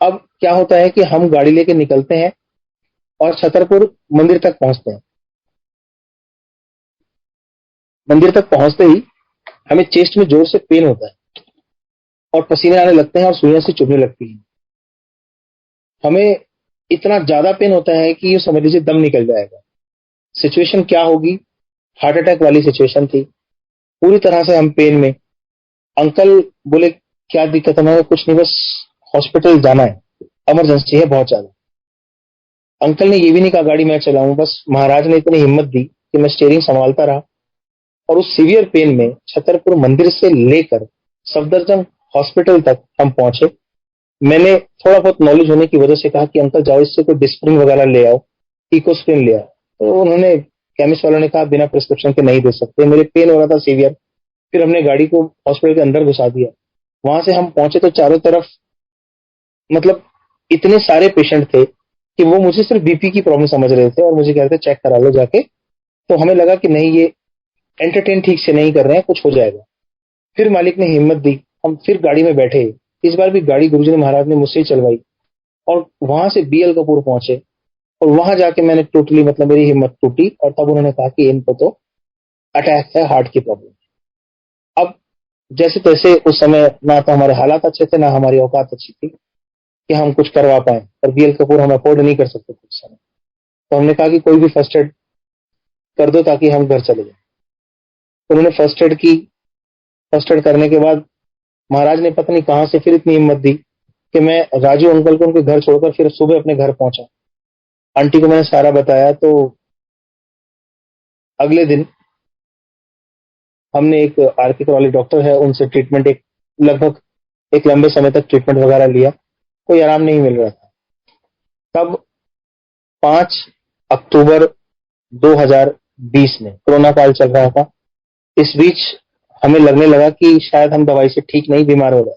अब क्या होता है कि हम गाड़ी लेके निकलते हैं और छतरपुर मंदिर तक पहुंचते हैं। मंदिर तक पहुंचते ही हमें चेस्ट में जोर से पेन होता है और पसीने आने लगते हैं और सुइयां से चुभने लगती है। हमें इतना ज्यादा पेन होता है कि ये समझ लीजिए दम निकल जाएगा। सिचुएशन क्या होगी? हार्ट अटैक वाली सिचुएशन थी। पूरी तरह से हम पेन में। अंकल बोले क्या दिक्कत है? मैं कुछ नहीं, बस हॉस्पिटल जाना है, इमरजेंसी है बहुत ज्यादा। अंकल ने ये भी नहीं कहा गाड़ी मैं चलाऊं, बस महाराज ने इतनी हिम्मत दी कि मैं स्टीयरिंग संभालता रहा, और उस सीवियर पेन में छतरपुर मंदिर से लेकर सफदरजंग हॉस्पिटल तक हम पहुंचे। मैंने थोड़ा बहुत नॉलेज होने की वजह से कहा कि अंकल जाओ इससे कोई डिस्प्रिन वगैरह ले आओ, इकोस्प्रिन ले आओ। तो उन्होंने, केमिस्ट वालों ने कहा बिना प्रिस्क्रिप्शन के नहीं दे सकते। मेरे पेन हो रहा था सीवियर। फिर हमने गाड़ी को हॉस्पिटल के अंदर घुसा दिया। वहां से हम पहुंचे तो चारों तरफ मतलब इतने सारे पेशेंट थे कि वो मुझे सिर्फ बीपी की प्रॉब्लम समझ रहे थे और मुझे कह रहे थे चेक करा लो जाके। तो हमें लगा कि नहीं, ये एंटरटेन ठीक से नहीं कर रहे हैं, कुछ हो जाएगा। फिर मालिक ने हिम्मत दी, हम फिर गाड़ी में बैठे। इस बार भी गाड़ी गुरुजी महाराज ने मुझसे ही चलवाई, और वहां से बीएल कपूर पहुंचे। और वहां जाके मैंने टोटली मेरी हिम्मत टूटी, और तब उन्होंने कहा कि इनको तो अटैक है, हार्ट की प्रॉब्लम। अब जैसे तैसे उस समय ना तो हमारे हालात अच्छे थे, ना हमारी औकात अच्छी थी कि हम कुछ करवा पाए, और बीएल कपूर हम अफोर्ड नहीं कर सकते थे उस समय। तो हमने कहा कि कोई भी फर्स्ट एड कर दो ताकि हम घर चले जाए। उन्होंने फर्स्ट एड की। फर्स्ट एड करने के बाद महाराज ने पता नहीं कहां से फिर इतनी हिम्मत दी कि मैं राजू अंकल को उनके घर छोड़कर फिर सुबह अपने घर पहुंचा। आंटी को मैंने सारा बताया। तो अगले दिन हमने एक आरके वाले डॉक्टर है, उनसे ट्रीटमेंट लगभग एक लंबे समय तक ट्रीटमेंट वगैरह लिया, कोई आराम नहीं मिल रहा था। तब 5 अक्टूबर 2020 में कोरोना काल चल रहा था। इस बीच हमें लगने लगा कि शायद हम दवाई से ठीक नहीं, बीमार हो गए।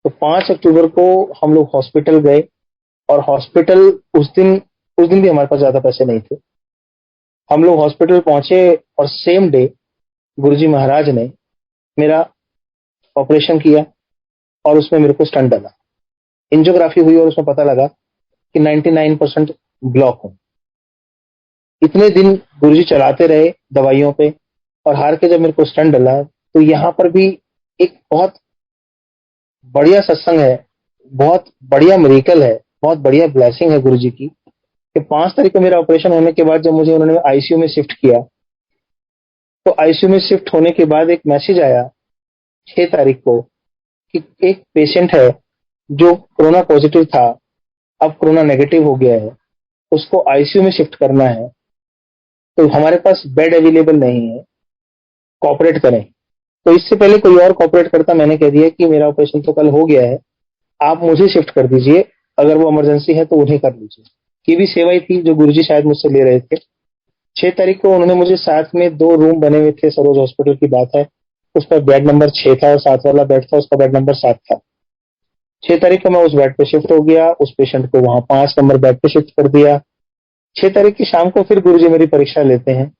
तो 5 अक्टूबर को हम लोग हॉस्पिटल गए, और हॉस्पिटल उस दिन भी हमारे पास ज्यादा पैसे नहीं थे। हम लोग हॉस्पिटल पहुंचे और सेम डे गुरुजी महाराज ने मेरा ऑपरेशन किया, और उसमें मेरे को स्टंट डाला। एंजियोग्राफी हुई और उसमें पता लगा कि 99% ब्लॉक हूं। इतने दिन गुरुजी चलाते रहे दवाइयों पे, और हार के जब मेरे को स्टंट डला, तो यहाँ पर भी एक बहुत बढ़िया सत्संग है, बहुत बढ़िया मिरेकल है, बहुत बढ़िया ब्लेसिंग है गुरु जी की, कि 5 तारीख को मेरा ऑपरेशन होने के बाद जब मुझे उन्होंने आईसीयू में शिफ्ट किया, तो आईसीयू में शिफ्ट होने के बाद एक मैसेज आया 6 तारीख को कि एक पेशेंट है जो कोरोना पॉजिटिव था, अब कोरोना नेगेटिव हो गया है, उसको आईसीयू में शिफ्ट करना है, तो हमारे पास बेड अवेलेबल नहीं है, कॉपरेट करें। तो इससे पहले कोई और कॉपरेट करता, मैंने कह दिया कि मेरा ऑपरेशन तो कल हो गया है, आप मुझे शिफ्ट कर दीजिए, अगर वो इमरजेंसी है तो उन्हें कर लीजिए। ये भी सेवा ही थी जो गुरुजी शायद मुझसे ले रहे थे। 6 तारीख को उन्होंने मुझे साथ में 2 रूम बने हुए थे, सरोज हॉस्पिटल की बात है, उस पर बेड नंबर 6 था और साथ वाला बेड था, उसका बेड नंबर 7 था। 6 तारीख को मैं उस बेड पे शिफ्ट हो गया, उस पेशेंट को वहां 5 नंबर बेड पे शिफ्ट कर दिया। 6 तारीख की शाम को फिर गुरुजी मेरी परीक्षा लेते हैं।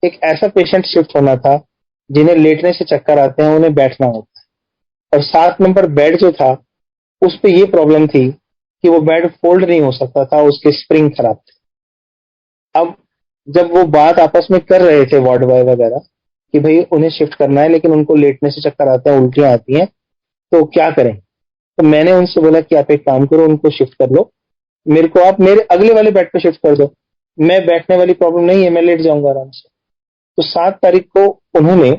एक ऐसा पेशेंट शिफ्ट होना था जिन्हें लेटने से चक्कर आते हैं, उन्हें बैठना होता है, और 7 नंबर बेड जो था उस पे ये प्रॉब्लम थी कि वो बेड फोल्ड नहीं हो सकता था, उसके स्प्रिंग खराब थे। अब जब वो बात आपस में कर रहे थे वार्ड बॉय वगैरह कि भाई उन्हें शिफ्ट करना है लेकिन उनको लेटने से चक्कर आते हैं, उल्टियां आती हैं, तो क्या करें, तो मैंने उनसे बोला कि आप एक काम करो, उनको शिफ्ट कर लो, मेरे को आप मेरे अगले वाले बेड पे शिफ्ट कर दो, मैं बैठने वाली प्रॉब्लम नहीं है, मैं लेट जाऊंगा आराम से। तो 7 तारीख को उन्होंने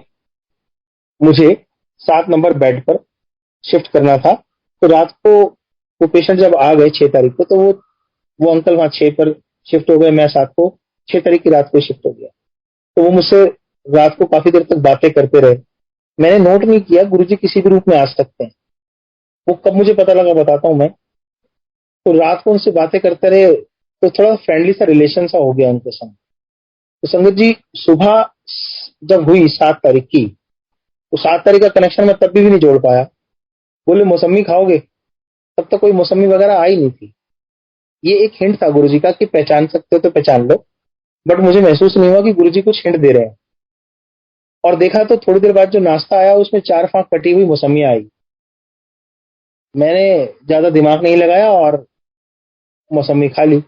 मुझे 7 नंबर बेड पर शिफ्ट करना था। तो रात को वो पेशेंट जब आ गए 6 तारीख को, तो वो अंकल वहां 6 पर शिफ्ट हो गए, मैं 7 को 6 तारीख की रात को शिफ्ट हो गया। तो वो मुझसे रात को काफी देर तक बातें करते रहे। मैंने नोट नहीं किया गुरुजी किसी भी रूप में आ सकते हैं, वो कब मुझे पता लगा बताता हूँ मैं। तो रात को उनसे बातें करते रहे, तो थोड़ा फ्रेंडली सा रिलेशन सा हो गया उनके संग। तो संगत जी, सुबह जब हुई 7 तारीख की, तो 7 तारीख का कनेक्शन मैं तब भी नहीं जोड़ पाया। बोले मौसमी खाओगे, तब तक कोई मौसमी वगैरह आई नहीं थी। ये एक हिंट था गुरुजी का कि पहचान सकते हो तो पहचान लो, बट मुझे महसूस नहीं हुआ कि गुरुजी कुछ हिंट दे रहे हैं। और देखा तो थोड़ी देर बाद जो नाश्ता आया उसमें 4-5 कटी हुई मौसमियां आई। मैंने ज्यादा दिमाग नहीं लगाया और मौसमी खा ली।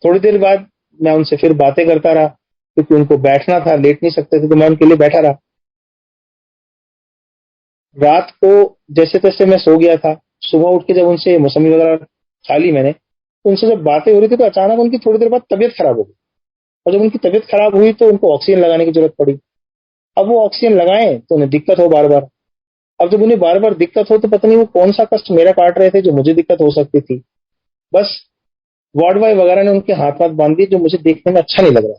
थोड़ी देर बाद मैं उनसे फिर बातें करता रहा, क्योंकि उनको बैठना था, लेट नहीं सकते थे, तो मैं उनके लिए बैठा रहा। रात को जैसे तैसे मैं सो गया था। सुबह उठ के जब उनसे मौसमी वगैरह खा ली मैंने, तो उनसे जब बातें हो रही थी तो अचानक उनकी थोड़ी देर बाद तबीयत खराब हो गई। और जब उनकी तबीयत खराब हुई तो उनको ऑक्सीजन लगाने की जरूरत पड़ी। अब वो ऑक्सीजन लगाएं तो उन्हें दिक्कत हो बार बार। अब जब उन्हें बार बार दिक्कत हो तो पता नहीं वो कौन सा कष्ट मेरा काट रहे थे जो मुझे दिक्कत हो सकती थी। बस वार्ड बॉय वगैरह ने उनके हाथ वाथ बांध दिए, जो मुझे देखने में अच्छा नहीं लग रहा,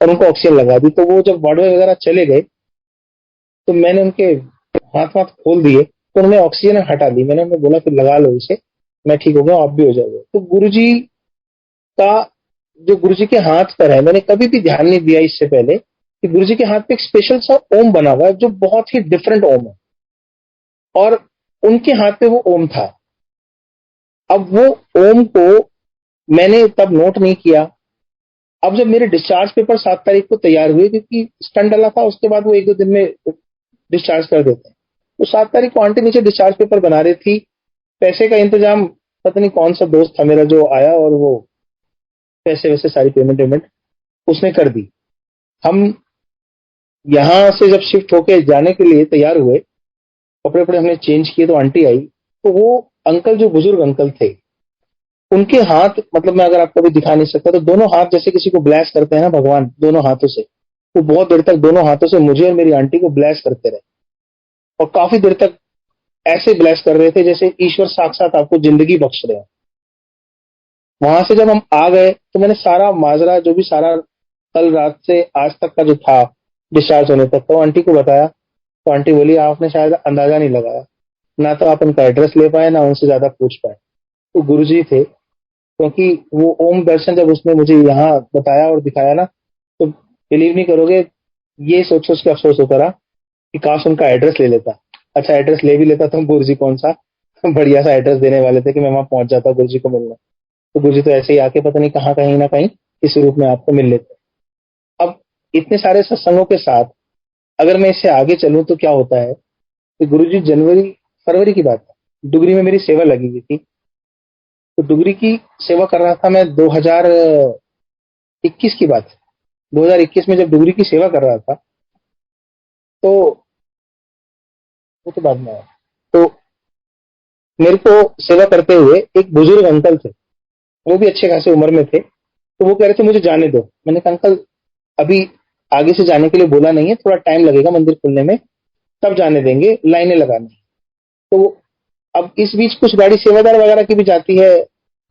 और उनको ऑक्सीजन लगा दी। तो वो जब वार्ड बॉय वगैरह चले गए, तो मैंने उनके हाथ वाथ खोल दिए, तो उन्होंने ऑक्सीजन हटा दी। मैंने उन्हें बोला कि लगा लो इसे, मैं ठीक हो गया, आप भी हो जाओगे। तो गुरुजी का जो गुरुजी के हाथ पर है, मैंने कभी भी ध्यान नहीं दिया इससे पहले कि गुरुजी के हाथ पे एक स्पेशल सा ओम बना हुआ है जो बहुत ही डिफरेंट ओम है, और उनके हाथ पे वो ओम था। अब वो ओम को मैंने तब नोट नहीं किया। अब जब मेरे डिस्चार्ज पेपर 7 तारीख को तैयार हुए, क्योंकि स्टंट डला था, उसके बाद वो 1-2 दिन में डिस्चार्ज कर देते हैं, तो 7 तारीख को आंटी नीचे डिस्चार्ज पेपर बना रही थी। पैसे का इंतजाम पता नहीं कौन सा दोस्त था मेरा जो आया, और वो पैसे वैसे सारी पेमेंट वेमेंट उसने कर दी। हम यहाँ से जब शिफ्ट होके जाने के लिए तैयार हुए, कपड़े वपड़े हमने चेंज किए, तो आंटी आई। तो वो अंकल, जो बुजुर्ग अंकल थे, उनके हाथ, मतलब मैं अगर आपको भी दिखा नहीं सकता, तो दोनों हाथ जैसे किसी को ब्लेस करते हैं ना भगवान, दोनों हाथों से, वो बहुत देर तक दोनों हाथों से मुझे और मेरी आंटी को ब्लेस करते रहे, और काफी देर तक ऐसे ब्लेस कर रहे थे जैसे ईश्वर साक्षात आपको जिंदगी बख्श रहे हैं। वहां से जब हम आ गए, तो मैंने सारा माजरा, जो भी सारा कल रात से आज तक का जो था डिस्चार्ज होने तक, तो आंटी को बताया। तो आंटी बोली आपने शायद अंदाजा नहीं लगाया, ना तो आप उनका एड्रेस ले पाए, ना उनसे ज्यादा पूछ पाए। तो गुरुजी थे, क्योंकि वो ओम दर्शन जब उसने मुझे यहाँ बताया और दिखाया ना, तो बिलीव नहीं करोगे, ये सोच सोच के अफसोस होता रहा कि काश उनका एड्रेस ले लेता। अच्छा एड्रेस ले भी लेता तो गुरुजी कौन सा बढ़िया सा एड्रेस देने वाले थे कि मैं वहां पहुंच जाता गुरुजी को मिलने। तो गुरुजी तो ऐसे ही आके पता नहीं कहाँ, कहीं ना कहीं इस रूप में आपको मिल लेते। अब इतने सारे सत्संगों के साथ अगर मैं इससे आगे चलूं तो क्या होता है कि गुरुजी जनवरी फरवरी की बात है, डुगरी में मेरी सेवा लगी हुई थी। तो डुगरी की सेवा कर रहा था मैं, 2021 की बात है। 2021 में जब डुगरी की सेवा कर रहा था, तो वो तो बाद में आया। तो मेरे को सेवा करते हुए एक बुजुर्ग अंकल थे, वो भी अच्छे खासे उम्र में थे। तो वो कह रहे थे मुझे जाने दो। मैंने कहा अंकल अभी आगे से जाने के लिए बोला नहीं है, थोड़ा टाइम लगेगा मंदिर खुलने में, तब जाने देंगे, लाइनें लगानी है। तो अब इस बीच कुछ गाड़ी सेवादार वगैरह की भी जाती है,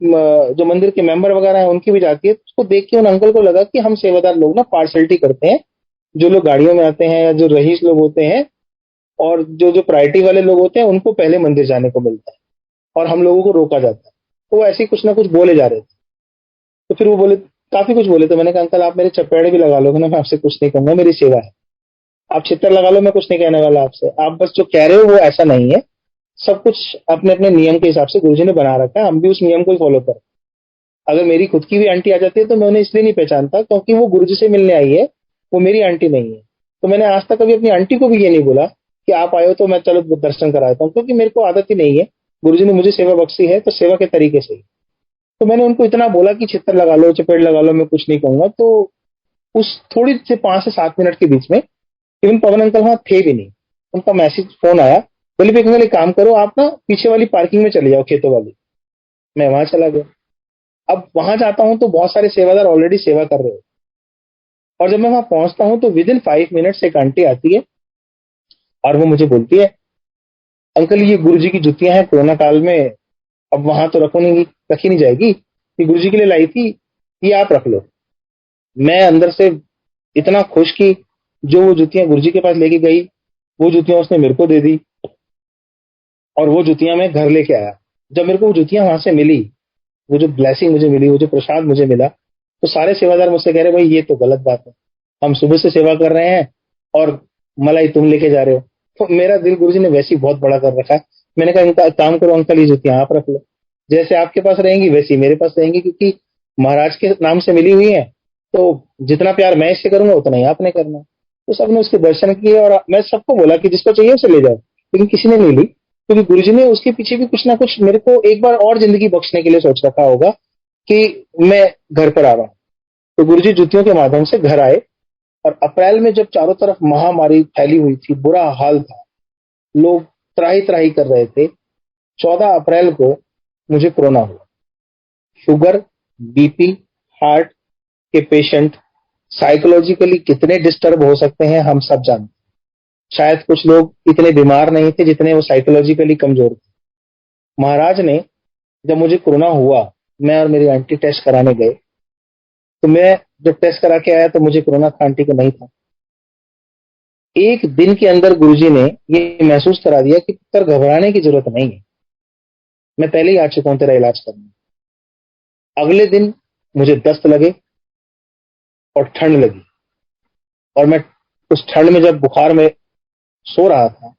जो मंदिर के मेंबर वगैरह हैं उनकी भी जाती है। तो उसको देख के उन अंकल को लगा कि हम सेवादार लोग ना पार्शलिटी करते हैं, जो लोग गाड़ियों में आते हैं या जो रईस लोग होते हैं और जो जो प्रायोरिटी वाले लोग होते हैं उनको पहले मंदिर जाने को मिलता है और हम लोगों को रोका जाता है। तो वो ऐसे ही कुछ ना कुछ बोले जा रहे थे। तो फिर वो बोले, काफी कुछ बोले। तो मैंने कहा अंकल आप मेरे चपेड़े भी लगा लोगे ना, मैं आपसे कुछ नहीं कहूंगा, मेरी सेवा है। आप छितर लगा लो, मैं कुछ नहीं कहने वाला आपसे। आप बस जो कह रहे हो वो ऐसा नहीं है। सब कुछ अपने अपने नियम के हिसाब से गुरुजी ने बना रखा है, हम भी उस नियम को ही फॉलो करें। अगर मेरी खुद की भी आंटी आ जाती है तो मैं उन्हें इसलिए नहीं पहचानता क्योंकि वो गुरुजी से मिलने आई है, वो मेरी आंटी नहीं है। तो मैंने आज तक कभी अपनी आंटी को भी ये नहीं बोला कि आप आए हो तो मैं चलो दर्शन कराता हूँ, क्योंकि मेरे को आदत ही नहीं है। गुरुजी ने मुझे सेवा बख्शी है तो सेवा के तरीके से ही। तो मैंने उनको इतना बोला कि छितर लगा लो, चपेट लगा लो, मैं कुछ नहीं कहूंगा। तो उस थोड़ी से 5 से 7 मिनट के बीच में इवन पवन अंकल वहां थे भी नहीं, उनका मैसेज फोन आया, बोले भी अंकल एक काम करो, आप ना पीछे वाली पार्किंग में चले जाओ, खेतों वाली। मैं वहां चला गया। अब वहां जाता हूं तो बहुत सारे सेवादार ऑलरेडी सेवा कर रहे हो, और जब मैं वहां पहुंचता हूं तो विद इन 5 मिनट्स एक आंटी आती है और वो मुझे बोलती है अंकल ये गुरु जी की जुतियां हैं, कोरोना काल में अब वहां तो रखी नहीं जाएगी, ये गुरु जी के लिए लाई थी, ये आप रख लो। मैं अंदर से इतना खुश कि जो वो जुतियां गुरु जी के पास लेके गई, वो जुतियां उसने मेरे को दे दी और वो जुतियां मैं घर लेके आया। जब मेरे को वो जुतियां वहां से मिली, वो जो ब्लेसिंग मुझे मिली, वो जो प्रसाद मुझे मिला, तो सारे सेवादार मुझसे कह रहे भाई ये तो गलत बात है, हम सुबह से सेवा कर रहे हैं और मलाई तुम लेके जा रहे हो। तो मेरा दिल गुरुजी ने वैसे ही बहुत बड़ा कर रखा है। मैंने कहा इनका काम करो अंकल, ये जुतियां आप रख लो, जैसे आपके पास रहेंगी वैसी मेरे पास रहेंगी, क्योंकि महाराज के नाम से मिली हुई है। तो जितना प्यार मैं इससे करूंगा उतना ही आपने करना है। तो सबने उसके दर्शन किए और मैं सबको बोला कि जिसको चाहिए उसे ले जाओ, लेकिन किसी ने नहीं ली, क्योंकि गुरुजी ने उसके पीछे भी कुछ ना कुछ मेरे को एक बार और जिंदगी बख्शने के लिए सोच रखा होगा कि मैं घर पर आ रहा हूं। तो गुरुजी जुतियों के माध्यम से घर आए और अप्रैल में जब चारों तरफ महामारी फैली हुई थी, बुरा हाल था, लोग त्राही त्राही कर रहे थे, 14 अप्रैल को मुझे कोरोना हुआ। शुगर, बीपी, हार्ट के पेशेंट साइकोलॉजिकली कितने डिस्टर्ब हो सकते हैं हम सब जानते हैं। शायद कुछ लोग इतने बीमार नहीं थे जितने वो साइकोलॉजिकली कमजोर थे। महाराज ने जब मुझे कोरोना हुआ, मैं और मेरी आंटी टेस्ट कराने गए, तो मैं जब टेस्ट करा के आया तो मुझे कोरोना था, आंटी को नहीं था। एक दिन के अंदर गुरुजी ने ये महसूस करा दिया कि पुत्र घबराने की जरूरत नहीं है, मैं पहले ही आ चुका हूं तेरा इलाज करने। अगले दिन मुझे दस्त लगे और ठंड लगी, और मैं उस ठंड में जब बुखार में सो रहा था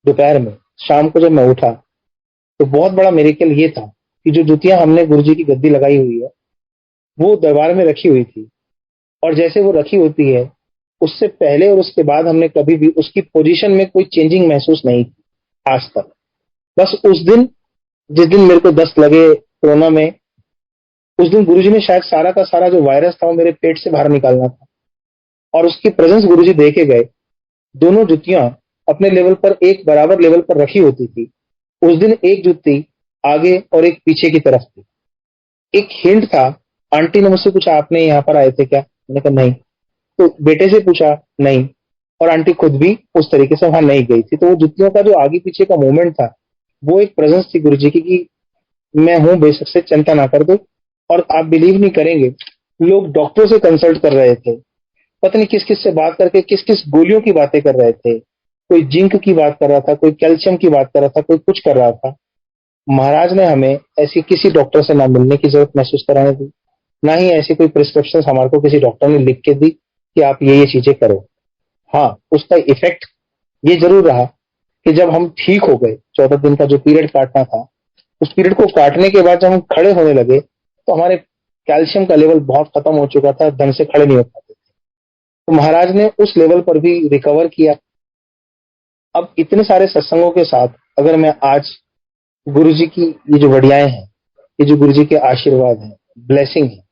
दोपहर में, शाम को जब मैं उठा तो बहुत बड़ा मेरेकल ये था कि जो जुतियां हमने गुरुजी की गद्दी लगाई हुई है वो दरबार में रखी हुई थी, और जैसे वो रखी होती है उससे पहले और उसके बाद हमने कभी भी उसकी पोजीशन में कोई चेंजिंग महसूस नहीं की आज तक। बस उस दिन, जिस दिन मेरे को दस्त लगे कोरोना में, उस दिन गुरुजी ने शायद सारा का सारा जो वायरस था वो मेरे पेट से बाहर निकालना था, और उसकी प्रेजेंस गुरुजी दे के गए। दोनों जुतियां अपने लेवल पर एक बराबर लेवल पर रखी होती थी। उस दिन एक जुत्ती आगे और एक पीछे की तरफ थी। एक हिंट था, आंटी ने मुझसे पूछा आपने यहाँ पर आए थे क्या, मैंने कहा नहीं। तो बेटे से पूछा, नहीं। और आंटी खुद भी उस तरीके से वहां नहीं गई थी। तो वो जुतियों का जो आगे पीछे का मूवमेंट था वो एक प्रेजेंस थी गुरु जी की कि मैं हूं, बेशक से चिंता ना कर दो। और आप बिलीव नहीं करेंगे, लोग डॉक्टर से कंसल्ट कर रहे थे, पता नहीं किस किस से बात करके किस किस गोलियों की बातें कर रहे थे। कोई जिंक की बात कर रहा था, कोई कैल्शियम की बात कर रहा था, कोई कुछ कर रहा था। महाराज ने हमें ऐसी किसी डॉक्टर से ना मिलने की जरूरत महसूस कराने दी, ना ही ऐसी कोई प्रिस्क्रिप्शन हमारे को किसी डॉक्टर ने लिख के दी कि आप ये चीजें करो। हाँ, उसका इफेक्ट ये जरूर रहा कि जब हम ठीक हो गए, 14 दिन का जो पीरियड काटना था, उस पीरियड को काटने के बाद जब हम खड़े होने लगे तो हमारे कैल्शियम का लेवल बहुत खत्म हो चुका था, ढंग से खड़े नहीं हो पाते थे। तो महाराज ने उस लेवल पर भी रिकवर किया। अब इतने सारे सत्संगों के साथ अगर मैं आज गुरु जी की ये जो बढ़ियाएं हैं, ये जो गुरु जी के आशीर्वाद हैं, ब्लेसिंग है,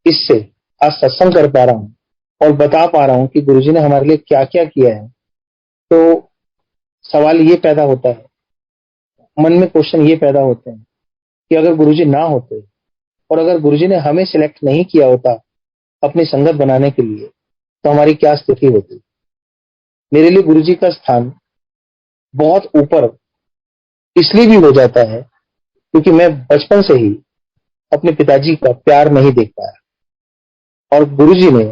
इससे आज सत्संग कर पा रहा हूँ और बता पा रहा हूँ कि गुरु जी ने हमारे लिए क्या क्या किया है, तो सवाल ये पैदा होता है, मन में क्वेश्चन ये पैदा होते हैं कि अगर गुरुजी ना होते और अगर गुरुजी ने हमें सिलेक्ट नहीं किया होता अपनी संगत बनाने के लिए, तो हमारी क्या स्थिति होती। मेरे लिए गुरुजी का स्थान बहुत ऊपर इसलिए भी हो जाता है क्योंकि मैं बचपन से ही अपने पिताजी का प्यार नहीं देख पाया, और गुरुजी ने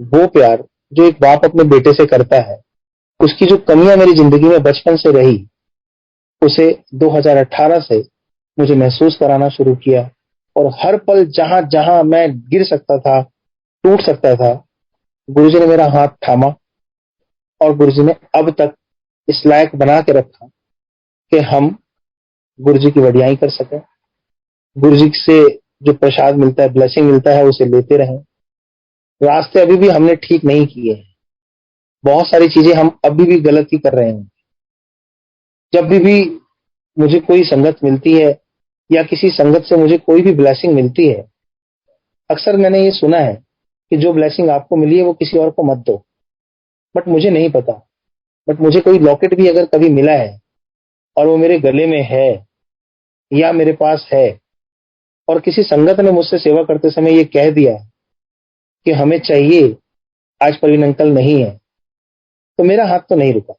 वो प्यार जो एक बाप अपने बेटे से करता है, उसकी जो कमियां मेरी जिंदगी में बचपन से रही, उसे 2018 से मुझे महसूस कराना शुरू किया। और हर पल जहां जहां मैं गिर सकता था, टूट सकता था, गुरुजी ने मेरा हाथ थामा और गुरुजी ने अब तक इस लायक बना के रखा कि हम गुरुजी की वडियाई कर सकें, गुरुजी से जो प्रसाद मिलता है, ब्लेसिंग मिलता है, उसे लेते रहें। रास्ते अभी भी हमने ठीक नहीं किए हैं, बहुत सारी चीजें हम अभी भी गलत ही कर रहे हैं। जब भी मुझे कोई संगत मिलती है या किसी संगत से मुझे कोई भी ब्लेसिंग मिलती है, अक्सर मैंने ये सुना है कि जो ब्लेसिंग आपको मिली है वो किसी और को मत दो। बट मुझे नहीं पता, बट मुझे कोई लॉकेट भी अगर कभी मिला है और वो मेरे गले में है या मेरे पास है, और किसी संगत ने मुझसे सेवा करते समय ये कह दिया कि हमें चाहिए, आज प्रवीण अंकल नहीं है, तो मेरा हाथ तो नहीं रुका,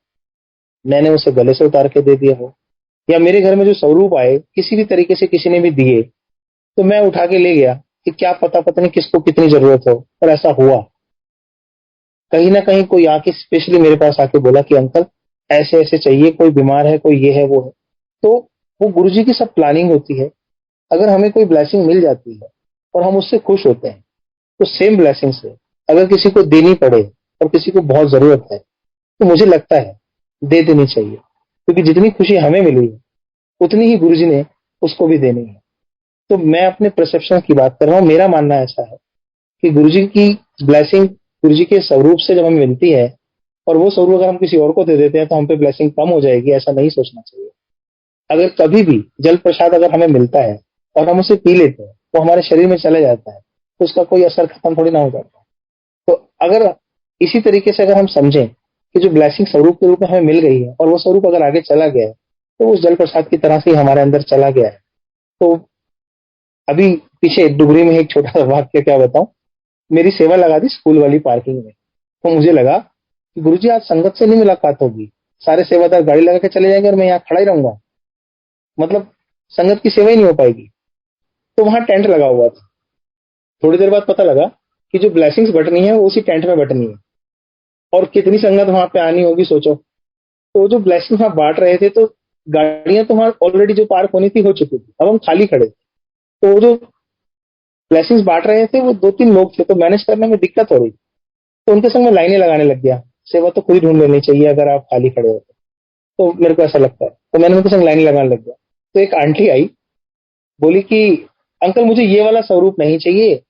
मैंने उसे गले से उतार के दे दिया हो। या मेरे घर में जो स्वरूप आए किसी भी तरीके से किसी ने भी दिए, तो मैं उठा के ले गया कि क्या पता नहीं किसको कितनी जरूरत हो, और ऐसा हुआ। कहीं ना कहीं कोई आके स्पेशली मेरे पास आके बोला कि अंकल ऐसे ऐसे चाहिए, कोई बीमार है, कोई ये है वो है। तो वो गुरुजी की सब प्लानिंग होती है। अगर हमें कोई ब्लेसिंग मिल जाती है और हम उससे खुश होते हैं, तो सेम ब्लेसिंग से अगर किसी को देनी पड़े और किसी को बहुत जरूरत है, तो मुझे लगता है दे देनी चाहिए, क्योंकि जितनी खुशी हमें मिली है उतनी ही गुरुजी ने उसको भी देनी है। तो मैं अपने परसेप्शन की बात कर रहा हूँ। मेरा मानना ऐसा है कि गुरुजी की ब्लेसिंग गुरुजी के स्वरूप से जब हमें मिलती है, और वो स्वरूप अगर हम किसी और को दे देते हैं तो हम पे ब्लेसिंग कम हो जाएगी, ऐसा नहीं सोचना चाहिए। अगर कभी भी जल प्रसाद अगर हमें मिलता है और हम उसे पी लेते हैं तो हमारे शरीर में चले जाता है, तो उसका कोई असर खत्म थोड़ी ना हो जाता है। तो अगर इसी तरीके से अगर हम समझें कि जो ब्लेसिंग स्वरूप के रूप में हमें मिल गई है और वो स्वरूप अगर आगे चला गया है, तो उस जल प्रसाद की तरह से ही हमारे अंदर चला गया है। तो अभी पीछे डुगरी में एक छोटा सा वाक्य क्या बताऊं, मेरी सेवा लगा दी स्कूल वाली पार्किंग में। तो मुझे लगा कि गुरुजी आज संगत से नहीं मुलाकात होगी, सारे सेवादार गाड़ी लगा के चले जाएंगे और मैं यहाँ खड़ा ही रहूंगा, मतलब संगत की सेवा ही नहीं हो पाएगी। तो वहां टेंट लगा हुआ था। थोड़ी देर बाद पता लगा कि जो ब्लेसिंग्स बटनी है वो उसी टेंट में बटनी है, और कितनी संगत वहां पे आनी होगी सोचो। तो जो ब्लेसिंग्स वहां बांट रहे थे, तो गाड़ियां तो वहां ऑलरेडी जो पार्क होनी थी हो चुकी थी, अब हम खाली खड़े थे। तो वो जो ब्लेसिंग्स बांट रहे थे वो 2-3 लोग थे, तो मैनेज करने में दिक्कत हो रही थी। तो उनके संग में लाइनें लगाने लग गया। सेवा तो खुद ही ढूंढ लेनी चाहिए अगर आप खाली खड़े हो तो मेरे को ऐसा लगता है। तो मैंने उनके संग लाइन लगाने लग गया। तो एक आंटी आई, बोली कि अंकल मुझे ये वाला स्वरूप नहीं चाहिए,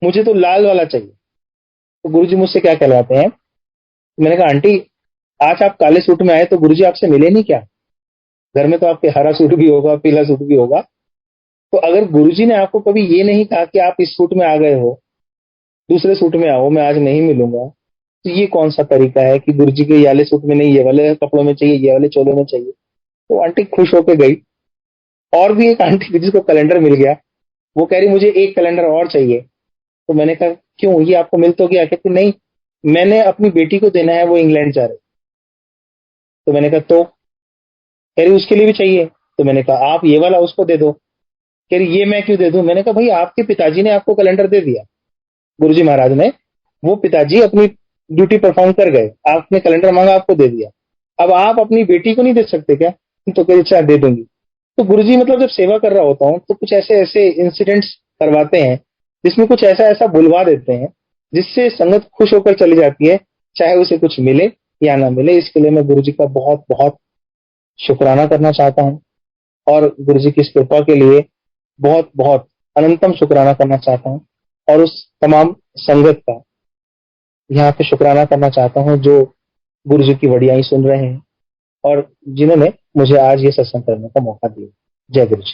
मुझे तो लाल वाला चाहिए। तो गुरुजी मुझसे क्या कहलाते हैं। तो मैंने कहा आंटी आज आप काले सूट में आए तो गुरुजी आपसे मिले नहीं क्या, घर में तो आपके हरा सूट भी होगा, पीला सूट भी होगा। तो अगर गुरुजी ने आपको कभी ये नहीं कहा कि आप इस सूट में आ गए हो, दूसरे सूट में आओ, मैं आज नहीं मिलूंगा, तो ये कौन सा तरीका है कि गुरुजी के ये वाले सूट में नहीं, ये वाले कपड़ों में चाहिए, ये वाले चोले में चाहिए। तो आंटी खुश होकर गई। और भी एक आंटी थी जिसको कैलेंडर मिल गया, वो कह रही मुझे एक कैलेंडर और चाहिए। तो मैंने कहा क्यों, ये आपको मिल तो गया। कहती नहीं, मैंने अपनी बेटी को देना है, वो इंग्लैंड जा रही। तो मैंने कहा तो, कह रही उसके लिए भी चाहिए। तो मैंने कहा आप ये वाला उसको दे दो। कह रही ये मैं क्यों दे दूं। मैंने कहा भाई आपके पिताजी ने आपको कैलेंडर दे दिया, गुरुजी महाराज ने, वो पिताजी अपनी ड्यूटी परफॉर्म कर गए, आपने कैलेंडर मांगा आपको दे दिया, अब आप अपनी बेटी को नहीं दे सकते क्या। तो कह रही अच्छा दे दूंगी। तो गुरुजी मतलब जब सेवा कर रहा होता हूँ तो कुछ ऐसे ऐसे इंसिडेंट्स करवाते हैं जिसमें कुछ ऐसा ऐसा बुलवा देते हैं जिससे संगत खुश होकर चली जाती है, चाहे उसे कुछ मिले या ना मिले। इसके लिए मैं गुरुजी का बहुत बहुत शुक्राना करना चाहता हूँ, और गुरुजी की इस कृपा के लिए बहुत बहुत अनंतम शुक्राना करना चाहता हूँ। और उस तमाम संगत का यहाँ पे शुक्राना करना चाहता हूँ जो गुरुजी की वडियाई सुन रहे हैं और जिन्होंने मुझे आज ये सत्संग करने का मौका दिया। जय गुरु जी।